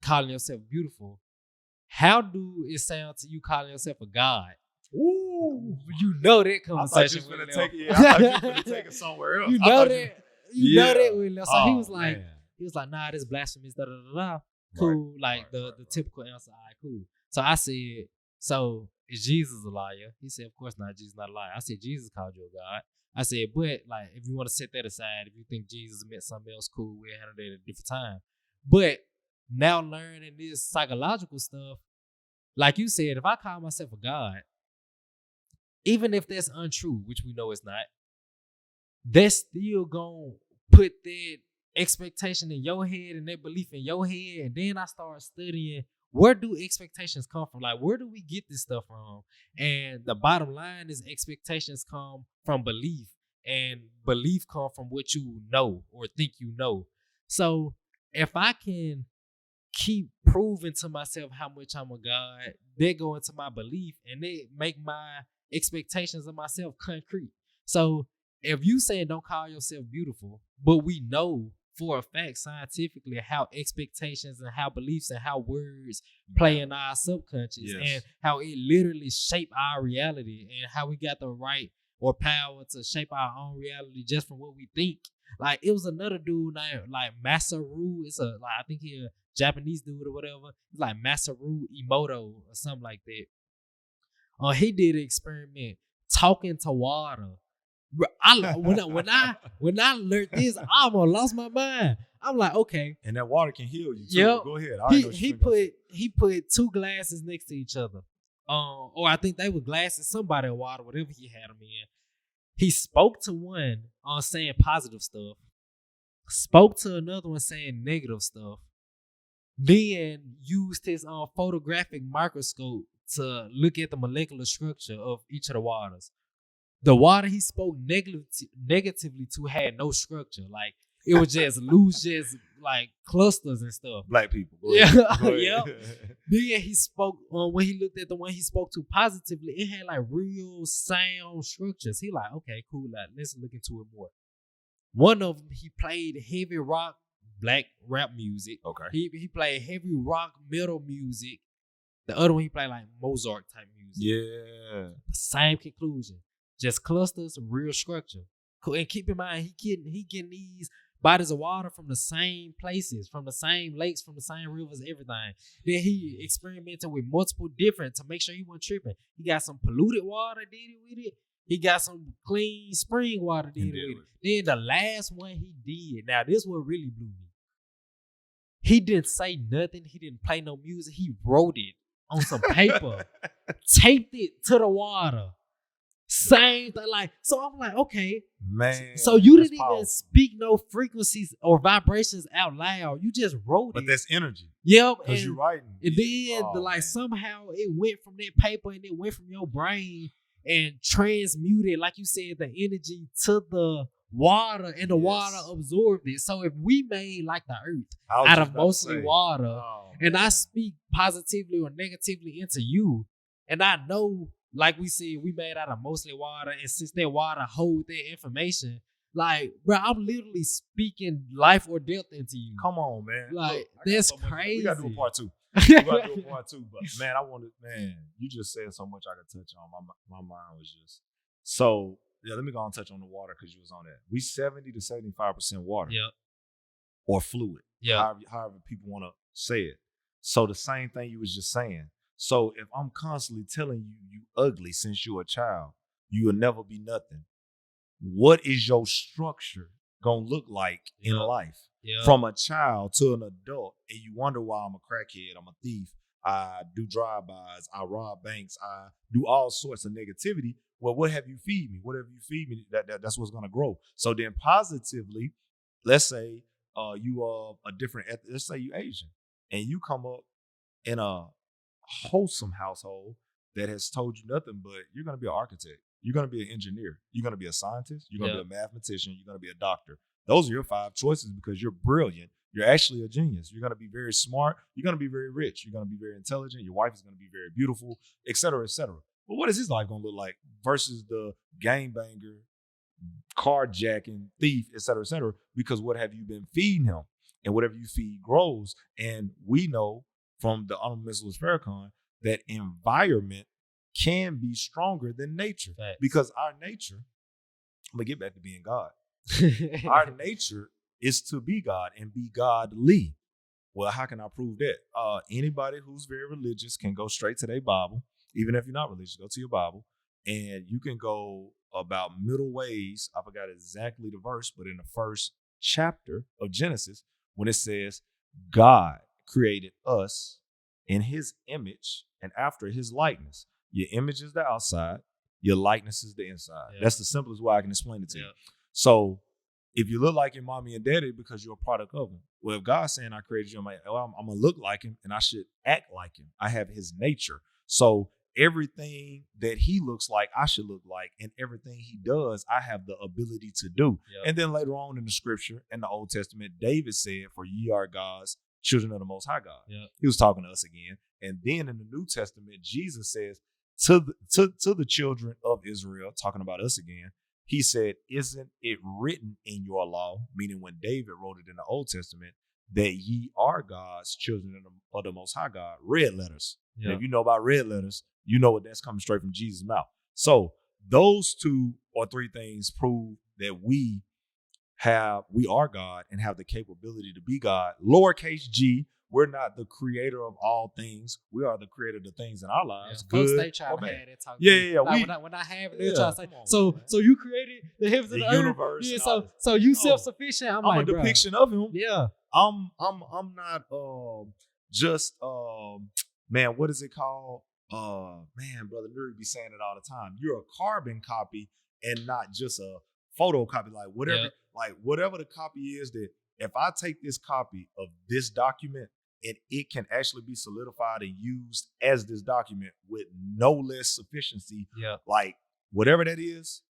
calling yourself beautiful, how do it sound to you calling yourself a god? Ooh, you know that conversation. I thought you were going to take it somewhere else. You know that. You know that. So he was like, nah, this blasphemous, da da da da. Cool, the typical answer. All right, cool. So I said, so is Jesus a liar? He said, of course not. Jesus not a liar. I said, Jesus called you a god. I said, but like, if you want to set that aside, if you think Jesus meant something else, cool, we'll handle that at a different time. But now learning this psychological stuff, like you said, if I call myself a god, even if that's untrue, which we know it's not, that's still gonna put that expectation in your head and that belief in your head. And then I start studying, where do expectations come from? Like, where do we get this stuff from? And the bottom line is expectations come from belief, and belief come from what you know or think you know. So if I can keep proving to myself how much I'm a god, they go into my belief and they make my expectations of myself concrete. So if you say don't call yourself beautiful, but we know for a fact scientifically how expectations and how beliefs and how words play in our subconscious and how it literally shape our reality and how we got the right or power to shape our own reality just from what we think. Like, it was another dude named like Masaru. It's I think he a Japanese dude or whatever. It's like Masaru Emoto or something like that. He did an experiment talking to water. When I learned this, I almost lost my mind. I'm like, okay. And that water can heal you too. Yep. Go ahead. He put two glasses next to each other. Or I think they were glasses, somebody of water, whatever he had them in. He spoke to one on saying positive stuff, spoke to another one saying negative stuff, then used his photographic microscope to look at the molecular structure of each of the waters. The water he spoke negatively to had no structure. Like it was just loose, just like clusters and stuff. Black people. Yeah. Then he spoke when he looked at the one he spoke to positively, it had like real sound structures. He like, okay, cool. Like, let's look into it more. One of them, he played heavy rock, black rap music. Okay. He played heavy rock, metal music. The other one, he played like Mozart type music. Yeah. Same conclusion. Just clusters, real structure. And keep in mind, he getting these bodies of water from the same places, from the same lakes, from the same rivers, everything. Then he experimented with multiple different to make sure he wasn't tripping. He got some polluted water, did it with it. He got some clean spring water, did it with it. Then the last one he did, now this one really blew me. He didn't say nothing. He didn't play no music. He wrote it on some paper, taped it to the water. Same thing, like, so I'm like, okay, man. So you didn't even speak no frequencies or vibrations out loud. You just wrote it. But that's energy. Yep. Because you're writing. And then somehow it went from that paper and it went from your brain and transmuted, like you said, the energy to the water, and the water absorbed it. So if we made like the earth out of mostly water, and I speak positively or negatively into you, and I know, like we said, we made out of mostly water, and since that water hold that information, like, bro, I'm literally speaking life or death into you. Come on, man. Like, look, that's crazy. We gotta do a part 2. We gotta do a part 2. But man, you just said so much I could touch on. My mind was just so. Yeah, let me go and touch on the water because you was on that. We 70 to 75% water. Yep. Or fluid. Yeah. However people want to say it. So the same thing you was just saying. So if I'm constantly telling you ugly since you're a child, you will never be nothing. What is your structure gonna look like in life? Yep. From a child to an adult, and you wonder why I'm a crackhead, I'm a thief, I do drive-bys, I rob banks, I do all sorts of negativity. Well, what have you feed me? Whatever you feed me, that's what's gonna grow. So then positively, let's say you are a different ethnic, let's say you Asian, and you come up in a wholesome household that has told you nothing but you're gonna be an architect, you're gonna be an engineer, you're gonna be a scientist, you're gonna be a mathematician, you're gonna be a doctor. Those are your 5 choices because you're brilliant. You're actually a genius. You're going to be very smart. You're going to be very rich. You're going to be very intelligent. Your wife is going to be very beautiful, et cetera, et cetera. But what is his life going to look like versus the gangbanger, carjacking, thief, et cetera, et cetera? Because what have you been feeding him? And whatever you feed grows. And we know from the Honorable Mrs. Farrakhan that environment can be stronger than nature. Right. Because our nature, I'm going to get back to being God. Our nature is to be God and be godly. Well, how can I prove that? Anybody who's very religious can go straight to their Bible. Even if you're not religious, go to your Bible. And you can go about middle ways. I forgot exactly the verse, but in the first chapter of Genesis, when it says, God created us in his image and after his likeness. Your image is the outside. Your likeness is the inside. Yeah. That's the simplest way I can explain it to you. So if you look like your mommy and daddy because you're a product of him, well, if God's saying I created you, I'm going to look like him and I should act like him. I have his nature. So everything that he looks like, I should look like, and everything he does, I have the ability to do. Yep. And then later on in the scripture, in the Old Testament, David said, for ye are God's children of the Most High God. Yep. He was talking to us again. And then in the New Testament, Jesus says to the children of Israel, talking about us again, he said, isn't it written in your law, meaning when David wrote it in the Old Testament, that ye are God's children of the Most High God, red letters. Yeah. And if you know about red letters, you know what that's coming straight from Jesus' mouth. So those 2 or 3 things prove that we are God and have the capability to be God. Lowercase g, we're not the creator of all things. We are the creator of the things in our lives. Yeah, good. They try to have that talk. Yeah. Like when I have it, they try to say, so you created the heavens and the universe. Yeah, so you self-sufficient. I'm like, a depiction of him. Yeah. I'm not just man, what is it called? Man, Brother Nuri be saying it all the time. You're a carbon copy and not just a photocopy. Like whatever the copy is, that if I take this copy of this document and it can actually be solidified and used as this document with no less sufficiency, like whatever that is,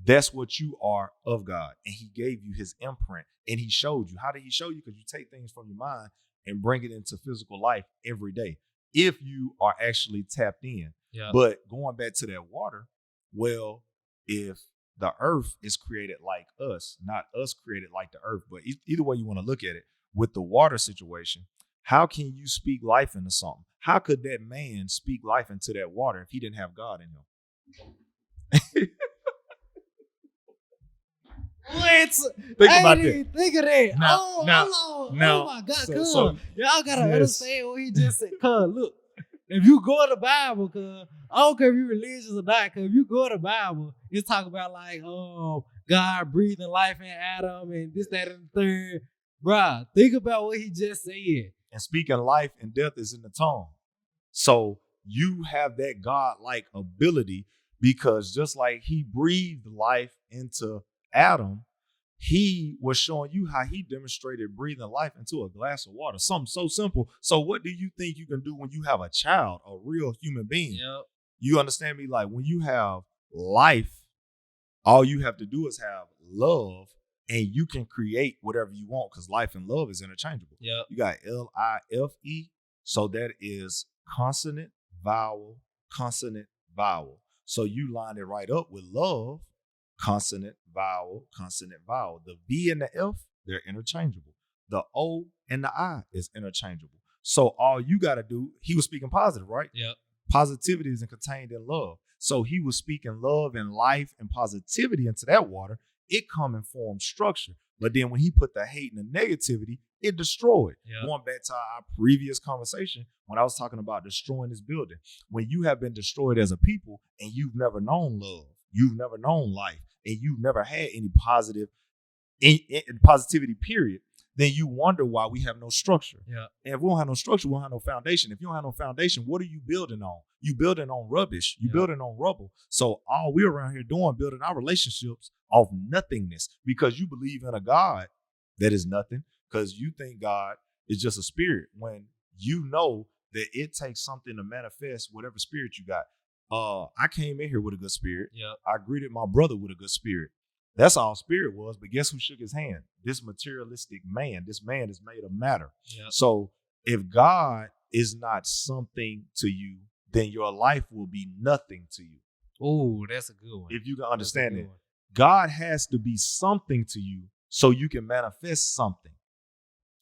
that's what you are of God. And he gave you his imprint and he showed you. How did he show you? Because you take things from your mind and bring it into physical life every day if you are actually tapped in. Yeah. But going back to that water, well, if the earth is created like us, not us created like the earth, but either way you want to look at it, with the water situation, how can you speak life into something? How could that man speak life into that water if he didn't have God in him? What? Think about that. Think of that. Now, Oh my God, so y'all gotta understand what he just said. Cuz, look, if you go to the Bible, cuz, I don't care if you're religious or not, cuz if you go to the Bible, it's talking about like, God breathing life in Adam and this, that, and the third. Bruh, think about what he just said. And speaking life and death is in the tongue. So you have that God-like ability because just like he breathed life into Adam, he was showing you how he demonstrated breathing life into a glass of water. Something so simple. So what do you think you can do when you have a child, a real human being? Yep. You understand me? Like when you have life, all you have to do is have love and you can create whatever you want because life and love is interchangeable. Yep. You got LIFE. So that is consonant, vowel, consonant, vowel. So you line it right up with love, consonant, vowel, consonant, vowel. The V and the F, they're interchangeable. The O and the I is interchangeable. So all you got to do, he was speaking positive, right? Yep. Positivity is contained in love. So he was speaking love and life and positivity into that water. It come and form structure. But then when he put the hate and the negativity, it destroyed. Yep. Going back to our previous conversation, when I was talking about destroying this building, when you have been destroyed as a people and you've never known love, you've never known life, and you've never had any positivity, period, then you wonder why we have no structure. Yeah. And if we don't have no structure, we don't have no foundation. If you don't have no foundation, what are you building on? You building on rubbish. You building on rubble. So all we're around here doing, building our relationships off nothingness because you believe in a God that is nothing because you think God is just a spirit when you know that it takes something to manifest whatever spirit you got. I came in here with a good spirit. Yep. I greeted my brother with a good spirit. That's all spirit was. But guess who shook his hand? This materialistic man. This man is made of matter. Yep. So if God is not something to you, then your life will be nothing to you. Oh, that's a good one. If you can understand it. God has to be something to you so you can manifest something.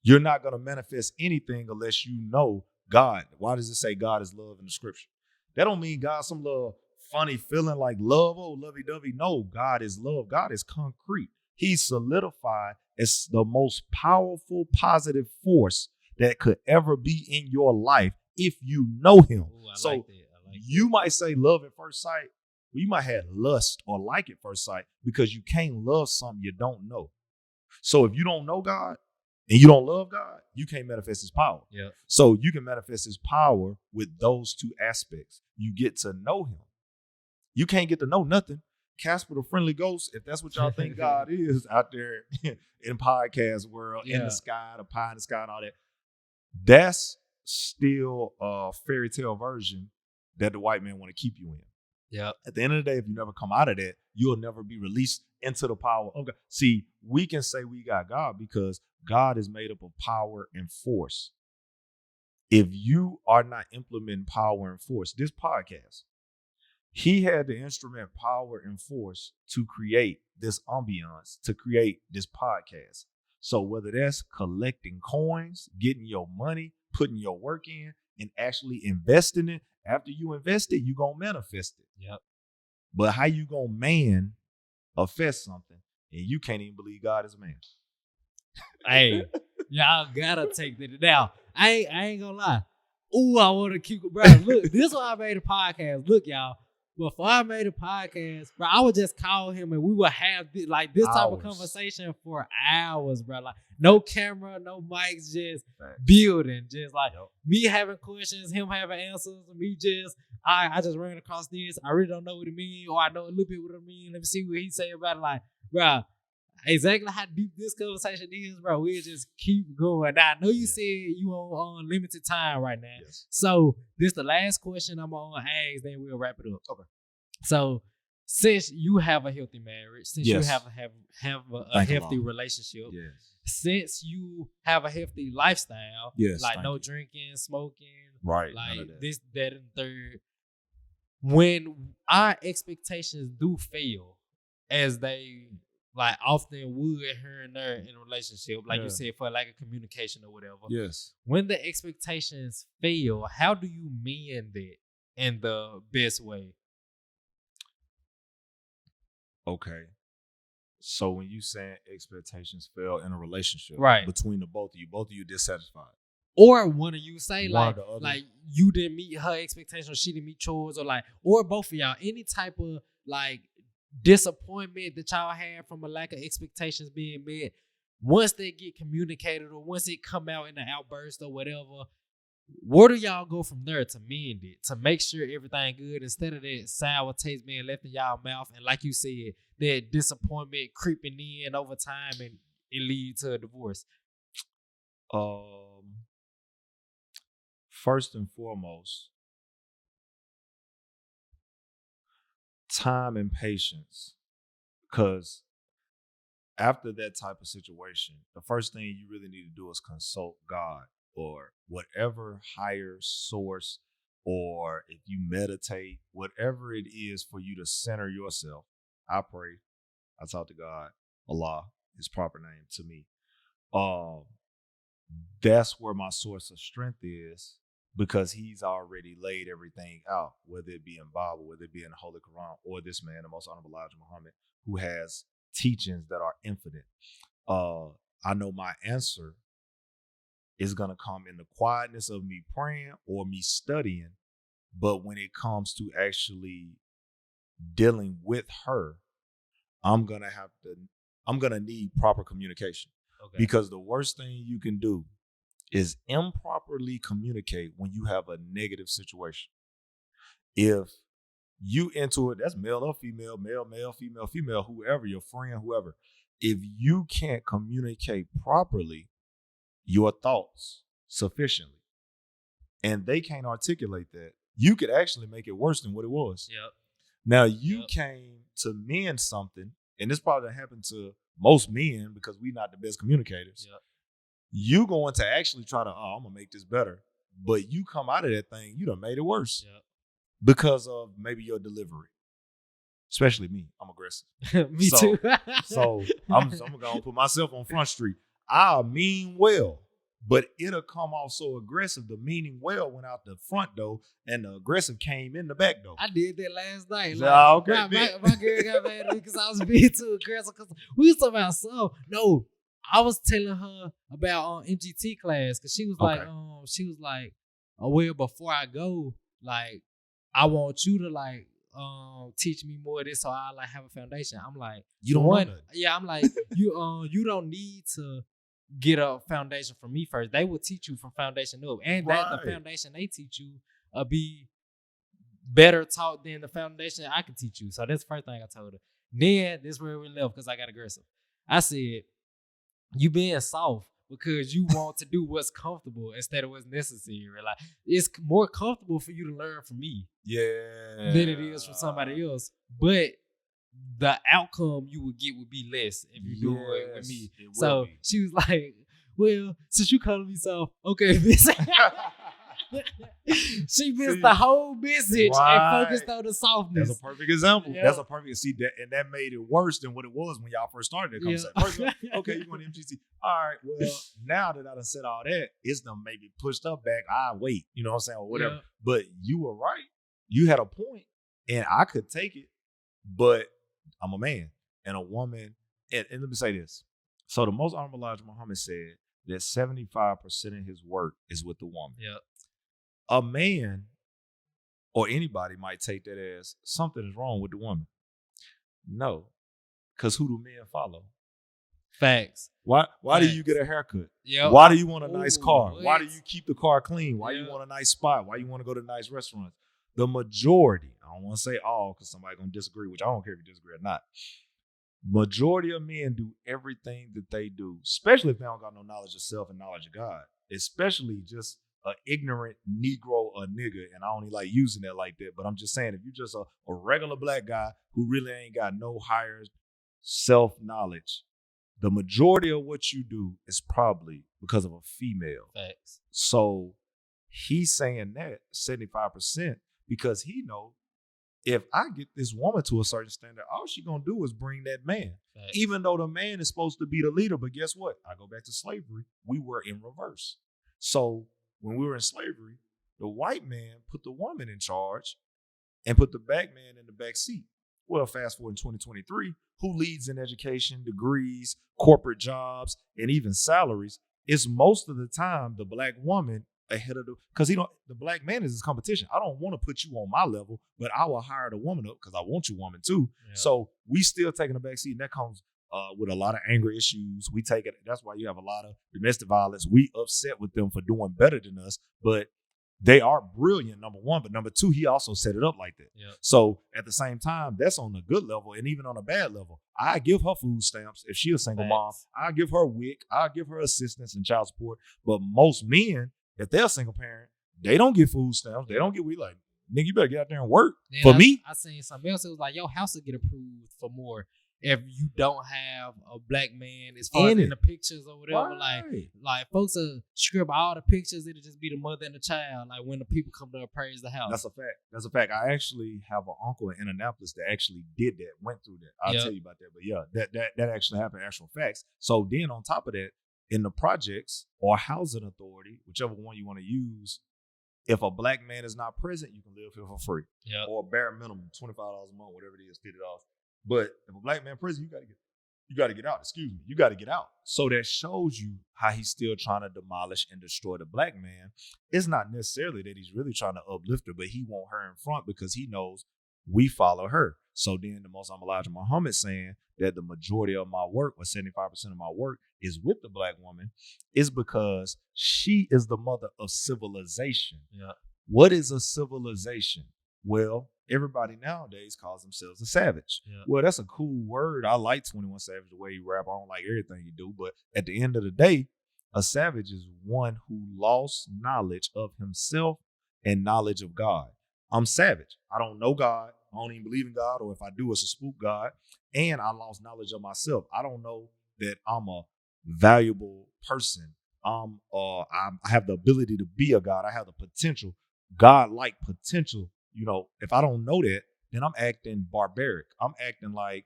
You're not going to manifest anything unless you know God. Why does it say God is love in the scripture? That don't mean God some little funny feeling like love, oh, lovey-dovey. No, God is love. God is concrete. He's solidified as the most powerful positive force that could ever be in your life if you know him. Ooh, so like you might say love at first sight. Well, you might have lust or like at first sight because you can't love something you don't know. So if you don't know God and you don't love God, you can't manifest his power. Yeah. So you can manifest his power with those two aspects. You get to know him. You can't get to know nothing. Casper the Friendly Ghost, if that's what y'all think God is out there in podcast world, in the sky, the pie in the sky and all that, that's still a fairy tale version that the white man want to keep you in. Yeah. At the end of the day, if you never come out of that, you'll never be released into the power of God. See, we can say we got God because God is made up of power and force. If you are not implementing power and force, this podcast, he had the instrument power and force to create this ambiance, to create this podcast. So whether that's collecting coins, getting your money, putting your work in, and actually investing it, after you invest it, you're going to manifest it. Yep. But how you going to manifest something and you can't even believe God is a man? Hey, y'all gotta take that. Now, I ain't gonna lie. Ooh, I want to keep it, bro. Look, this is why I made a podcast. Look, y'all. Before I made a podcast, bro, I would just call him and we would have this type of conversation for hours, bro. Like no camera, no mics, just building, just like me having questions, him having answers, me just I just ran across this. I really don't know what it means, or I know a little bit what it means. Let me see what he say about it. Like, bro, exactly how deep this conversation is, bro. We'll just keep going. Now, I know you said you on limited time right now. Yes. So this the last question I'm gonna ask, then we'll wrap it up. Okay. So since you have a healthy marriage, since you have a healthy relationship, since you have a healthy lifestyle, like no drinking, smoking, right, like this, that, and third. When our expectations do fail, as they like often would here and there in a relationship, like you said, for lack of communication or whatever. Yes. When the expectations fail, how do you mend it in the best way? Okay. So when you saying expectations fail in a relationship, right, between the both of you dissatisfied. Or one of you say like you didn't meet her expectations, or she didn't meet yours, or both of y'all, any type of like disappointment that y'all had from a lack of expectations being met, once they get communicated or once it come out in an outburst or whatever, where do y'all go from there to mend it, to make sure everything good, instead of that sour taste being left in y'all mouth, and like you said, that disappointment creeping in over time and it leads to a divorce? First and foremost, time and patience. Because after that type of situation, the first thing you really need to do is consult God or whatever higher source, or if you meditate, whatever it is for you to center yourself. I pray. I talk to God, Allah, his proper name to me. That's where my source of strength is, because he's already laid everything out, whether it be in Bible, whether it be in the Holy Quran, or this man, the most honorable Elijah Muhammad, who has teachings that are infinite. I know my answer is going to come in the quietness of me praying or me studying. But when it comes to actually dealing with her, I'm going to need proper communication. Okay. Because the worst thing you can do is improperly communicate when you have a negative situation. If you into it, that's male or female, male, female, female, whoever, your friend, whoever. If you can't communicate properly your thoughts sufficiently, and they can't articulate that, you could actually make it worse than what it was. Yep. Now you came to mend something, and this probably happened to most men because we're not the best communicators. Yep. You going to actually try to, I'm gonna make this better, but you come out of that thing, you done made it worse. Yep. Because of maybe your delivery. Especially me, I'm aggressive. Me too. So I'm gonna put myself on Front Street. I'll mean well, but it'll come off so aggressive. The meaning well went out the front door, and the aggressive came in the back door. I did that last night. Okay, my girl got mad at me because I was being too aggressive. Because we was talking about something. No, I was telling her about MGT class, because she was like, oh, well, before I go, like, I want you to teach me more of this, so I have a foundation. I'm like, you don't want it. Yeah, I'm like, you don't need to get a foundation from me first. They will teach you from foundation up, and that the foundation they teach you be better taught than the foundation I can teach you. So that's the first thing I told her. Then this is where we left, because I got aggressive. I said, you being soft because you want to do what's comfortable instead of what's necessary. Like, it's more comfortable for you to learn from me, than it is from somebody else. But the outcome you would get would be less if you do it with me. So she was like, well, since you calling me soft, okay, bitch. She missed the whole message and focused on the softness. That's a perfect example. Yep. That's a perfect and that made it worse than what it was when y'all first started that conversation. First, okay, you want MGT. All right, well, now that I done said all that, it's done maybe pushed up back. I wait, you know what I'm saying, or whatever. Yeah. But you were right. You had a point, and I could take it, but I'm a man and a woman. And let me say this. So the most honorable Elijah Muhammad said that 75% of his work is with the woman. Yeah. A man or anybody might take that as something is wrong with the woman. No, because who do men follow? Facts. Why do you get a haircut? Yep. Why do you want a nice car? What? Why do you keep the car clean? Why you want a nice spot? Why you want to go to nice restaurants? The majority, I don't want to say all because somebody's going to disagree, which I don't care if you disagree or not. Majority of men do everything that they do, especially if they don't got no knowledge of self and knowledge of God, especially just an ignorant Negro or nigga, and I only like using that like that, but I'm just saying if you're just a regular black guy who really ain't got no higher self-knowledge, the majority of what you do is probably because of a female. Facts. So he's saying that 75% because he know if I get this woman to a certain standard, all she gonna do is bring that man. Facts. Even though the man is supposed to be the leader, but guess what? I go back to slavery. We were in reverse. So when we were in slavery, the white man put the woman in charge and put the black man in the back seat. Well, fast forward in 2023, who leads in education, degrees, corporate jobs, and even salaries? It's most of the time the black woman ahead of because the black man is his competition. I don't want to put you on my level, but I will hire the woman up because I want you woman too. Yeah. So we still taking the back seat, and that comes with a lot of anger issues. We take it. That's why you have a lot of domestic violence. We upset with them for doing better than us, but they are brilliant, number one. But number two, he also set it up like that. Yeah. So at the same time, that's on a good level and even on a bad level. I give her food stamps if she's a single mom. I give her WIC. I give her assistance and child support. But most men, if they're a single parent, they don't get food stamps. They don't get, we like, nigga, you better get out there and work. Then me. I seen something else. It was like, your house will get approved for more if you don't have a black man as far as in the pictures or whatever. Right. Like folks will scribble all the pictures. It'll just be the mother and the child. Like when the people come to appraise the house. That's a fact. I actually have an uncle in Indianapolis that actually did that, went through that. I'll tell you about that. But yeah, that actually happened, actual facts. So then on top of that, in the projects or housing authority, whichever one you want to use, if a black man is not present, you can live here for free. Yep. Or bare minimum, $25 a month, whatever it is, $50. But if a black man prison, you gotta get out. Excuse me, you gotta get out. So that shows you how he's still trying to demolish and destroy the black man. It's not necessarily that he's really trying to uplift her, but he want her in front because he knows we follow her. So then the Most High Elijah Muhammad saying that the majority of my work, or 75% of my work, is with the black woman, is because she is the mother of civilization. Yeah. What is a civilization? Well, everybody nowadays calls themselves a savage. Yeah. Well, that's a cool word. I like 21 Savage, the way you rap. I don't like everything you do. But at the end of the day, a savage is one who lost knowledge of himself and knowledge of God. I'm savage. I don't know God. I don't even believe in God. Or if I do, it's a spook God. And I lost knowledge of myself. I don't know that I'm a valuable person. I have the ability to be a God. I have the potential, God-like potential. You know, if I don't know that, then I'm acting barbaric. I'm acting like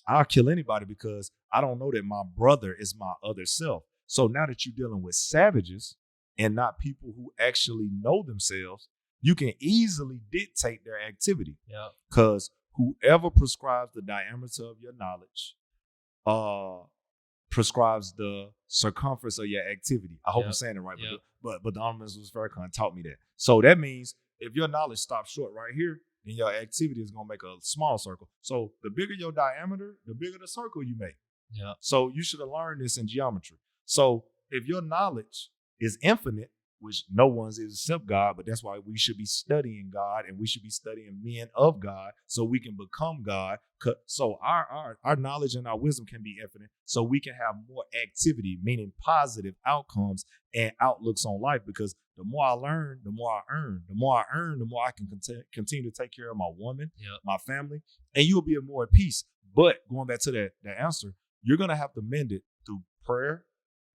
I'll kill anybody because I don't know that my brother is my other self. So now that you're dealing with savages and not people who actually know themselves, you can easily dictate their activity. Yeah. Because whoever prescribes the diameter of your knowledge prescribes the circumference of your activity. I hope I'm saying it right, but the Honorable was Farrakhan taught me that. So that means if your knowledge stops short right here, then your activity is going to make a small circle. So the bigger your diameter, the bigger the circle you make. Yeah. So you should have learned this in geometry. So if your knowledge is infinite, which no one's is except God, but that's why we should be studying God and we should be studying men of God so we can become God. So our knowledge and our wisdom can be infinite so we can have more activity, meaning positive outcomes and outlooks on life. Because the more I learn, the more I earn. The more I earn, the more I can continue to take care of my woman, my family, and you'll be more at peace. But going back to that answer, you're going to have to mend it through prayer,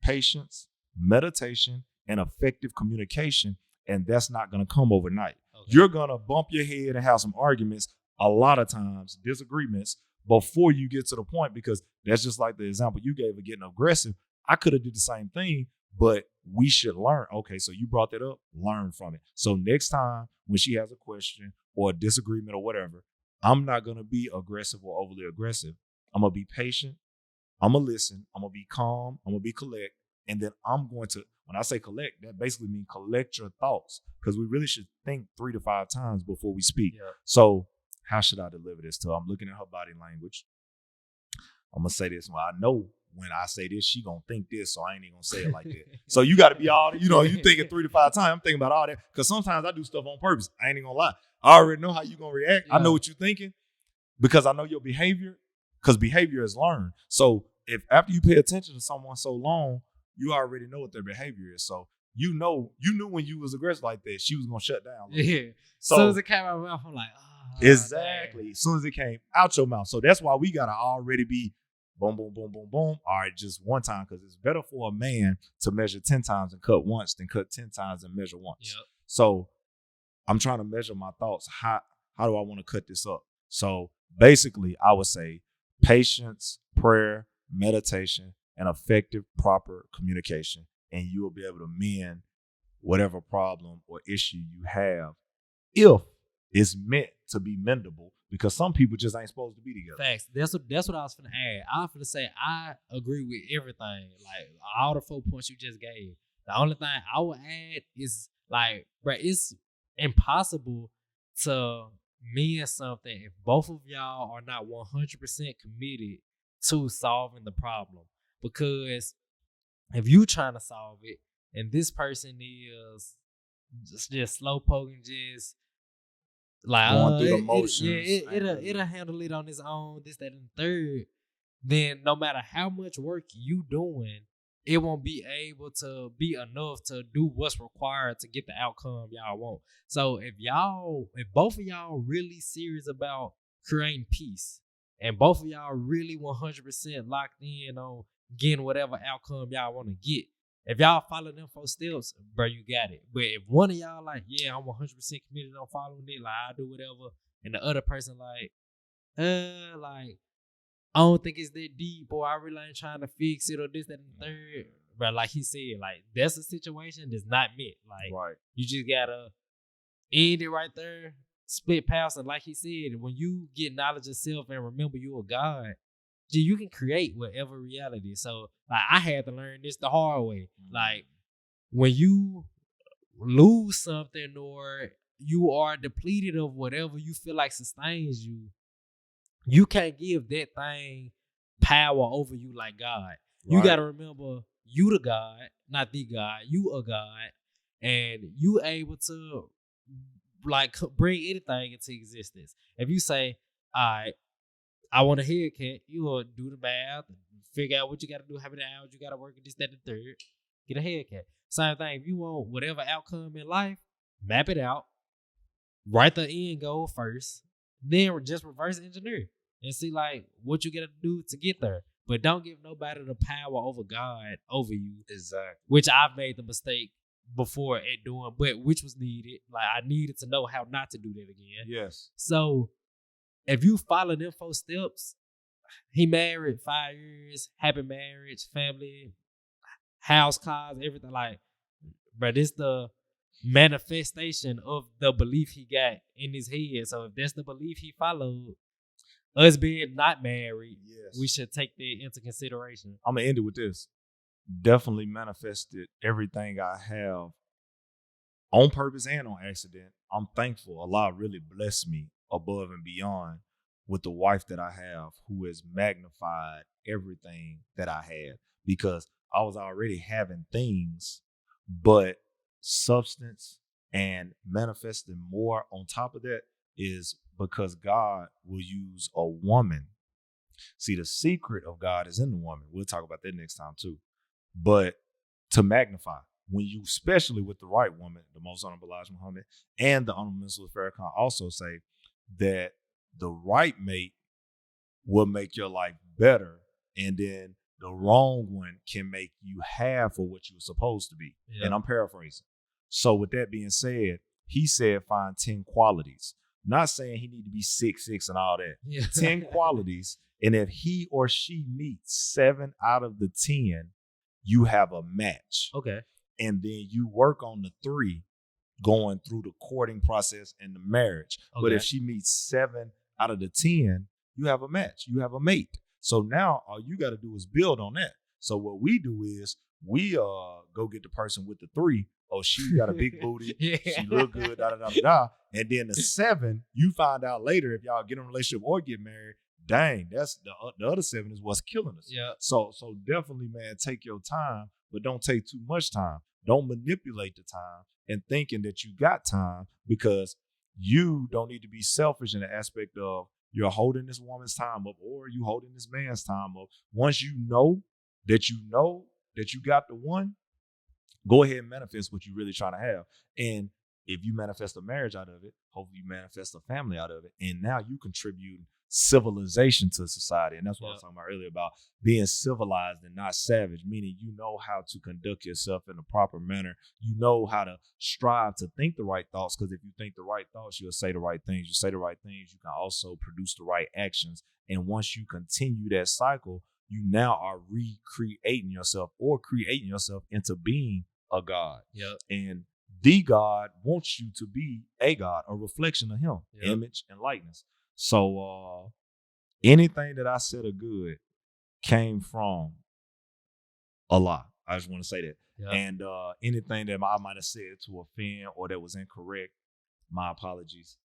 patience, meditation, and effective communication, and that's not going to come overnight. Okay. You're going to bump your head and have some arguments, a lot of times, disagreements, before you get to the point, because that's just like the example you gave of getting aggressive. I could have did the same thing, but we should learn. Okay, so you brought that up, learn from it. So next time when she has a question or a disagreement or whatever, I'm not going to be aggressive or overly aggressive. I'm going to be patient. I'm going to listen. I'm going to be calm. I'm going to be collect. And then I'm going to, when I say collect, that basically means collect your thoughts, because we really should think 3 to 5 times before we speak. Yeah. So how should I deliver this to her? I'm looking at her body language. I'm going to say this. Well, I know when I say this, she going to think this, so I ain't even going to say it like that. So you got to be all, you thinking 3 to 5 times. I'm thinking about all that, because sometimes I do stuff on purpose. I ain't even going to lie. I already know how you going to react. Yeah. I know what you're thinking because I know your behavior, because behavior is learned. So if after you pay attention to someone so long, you already know what their behavior is. So you knew when you was aggressive like that, she was gonna shut down. Yeah. So, as soon as it came out of my mouth, I'm like, exactly. As soon as it came out your mouth. So that's why we gotta already be boom, boom, boom, boom, boom. All right, just one time, because it's better for a man to measure 10 times and cut once than cut 10 times and measure once. Yep. So I'm trying to measure my thoughts. How do I want to cut this up? So basically, I would say patience, prayer, meditation, and effective, proper communication. And you will be able to mend whatever problem or issue you have if it's meant to be mendable, because some people just ain't supposed to be together. Facts. That's what I was finna add. I was finna say I agree with everything. Like all the 4 points you just gave. The only thing I would add is like, bro, it's impossible to mend something if both of y'all are not 100% committed to solving the problem. Because if you trying to solve it and this person is just slow poking, just like going through the motions, it'll handle it on its own, this, that, and the third, then no matter how much work you doing, it won't be able to be enough to do what's required to get the outcome y'all want. So if both of y'all really serious about creating peace, and both of y'all really 100% locked in on getting whatever outcome y'all want to get, if y'all follow them 4 steps, bro, you got it. But if one of y'all like, yeah, I'm 100% committed on following it, like I'll do whatever, and the other person like, I don't think it's that deep, or I really ain't trying to fix it, or this, that, and the third. But like he said, like that's a situation that's not meant. Like right. You just gotta end it right there, split past it. Like he said, when you get knowledge of self and remember you a God, you can create whatever reality. So like I had to learn this the hard way. Like when you lose something or you are depleted of whatever you feel like sustains you, you can't give that thing power over you like God. Right. You got to remember you the God, not the God. You a God, and you able to like bring anything into existence. If you say, all right, I want a haircut, you will do the math, figure out what you got to do, how many hours you got to work, this, that, and the third, get a haircut. Same thing, if you want whatever outcome in life, map it out, write the end goal first, then just reverse engineer and see like what you got to do to get there. But don't give nobody the power over God over you. Exactly. Which I've made the mistake before at doing, but which was needed. Like I needed to know how not to do that again. Yes. So if you follow them 4 steps, he married 5 years, happy marriage, family, house, cars, everything. Like, but it's the manifestation of the belief he got in his head. So if that's the belief he followed, us being not married, yes, we should take that into consideration. I'm gonna end it with this. Definitely manifested everything I have on purpose and on accident. I'm thankful. Allah really blessed me above and beyond with the wife that I have, who has magnified everything that I had, because I was already having things, but substance and manifesting more on top of that is because God will use a woman. See, the secret of God is in the woman. We'll talk about that next time too. But to magnify, when you, especially with the right woman, the most honorable Elijah Muhammad and the honorable Minister Farrakhan also say that the right mate will make your life better, and then the wrong one can make you half of what you were supposed to be. Yeah. And I'm paraphrasing. So with that being said, he said find 10 qualities. Not saying he need to be 6'6" and all that. Yeah. 10 qualities. And if he or she meets 7 out of the 10, you have a match. Okay. And then you work on the 3 going through the courting process and the marriage. Okay. But if she meets 7 out of the 10, you have a match. You have a mate. So now all you got to do is build on that. So what we do is we go get the person with the 3. Oh, she got a big booty. Yeah. She look good, da-da-da-da-da. And then the 7, you find out later if y'all get in a relationship or get married, dang, that's the other 7 is what's killing us. Yeah. So definitely, man, take your time, but don't take too much time. Don't manipulate the time and thinking that you got time, because you don't need to be selfish in the aspect of you're holding this woman's time up or you holding this man's time up. Once you know that you got the one, Go ahead and manifest what you're really trying to have. And if you manifest a marriage out of it, hopefully you manifest a family out of it. And now you contribute civilization to society. And that's what I was talking about earlier about being civilized and not savage, meaning you know how to conduct yourself in a proper manner. You know how to strive to think the right thoughts, because if you think the right thoughts, you'll say the right things. You say the right things, you can also produce the right actions. And once you continue that cycle, you now are recreating yourself or creating yourself into being a God. Yep. And the God wants you to be a God, a reflection of him, image and likeness. So anything that I said of good came from Allah. I just want to say that. Yep. And anything that I might have said to offend or that was incorrect, my apologies.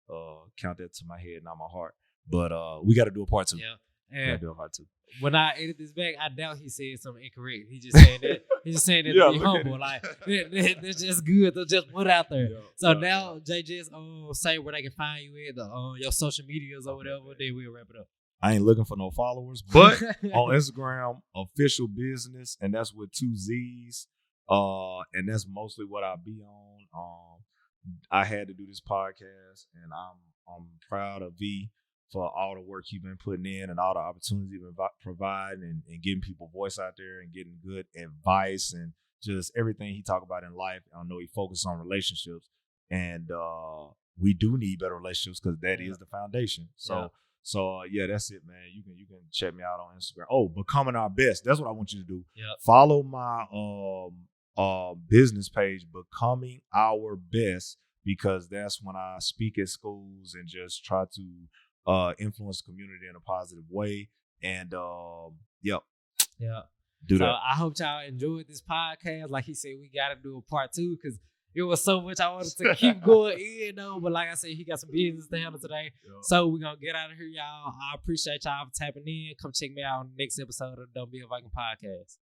Count that to my head, not my heart. But we got to do a part 2. Yeah. We got to do a part 2. When I edit this back, I doubt he said something incorrect. He just saying that. He's just saying that to be humble. Like, that's just good to just put out there. So now, Jay, just say where they can find you at, your social medias or whatever. Then we'll wrap it up. I ain't looking for no followers, but on Instagram, official business, and that's with 2 Z's. And that's mostly what I be on. I had to do this podcast, and I'm proud of V for all the work you've been putting in and all the opportunities you've been providing and getting people voice out there and getting good advice and just everything he talk about in life. I know he focused on relationships, and we do need better relationships because that is the foundation. So that's it, man. You can check me out on Instagram. Oh, Becoming Our Best. That's what I want you to do. Yep. Follow my business page, Becoming Our Best, because that's when I speak at schools and just try to influence the community in a positive way. And do that. I hope y'all enjoyed this podcast. Like he said, we got to do a part 2 because it was so much I wanted to keep going in though. But like I said, he got some business to handle today. So we're going to get out of here, y'all. I appreciate y'all for tapping in. Come check me out on the next episode of the Don't Be a Viking podcast.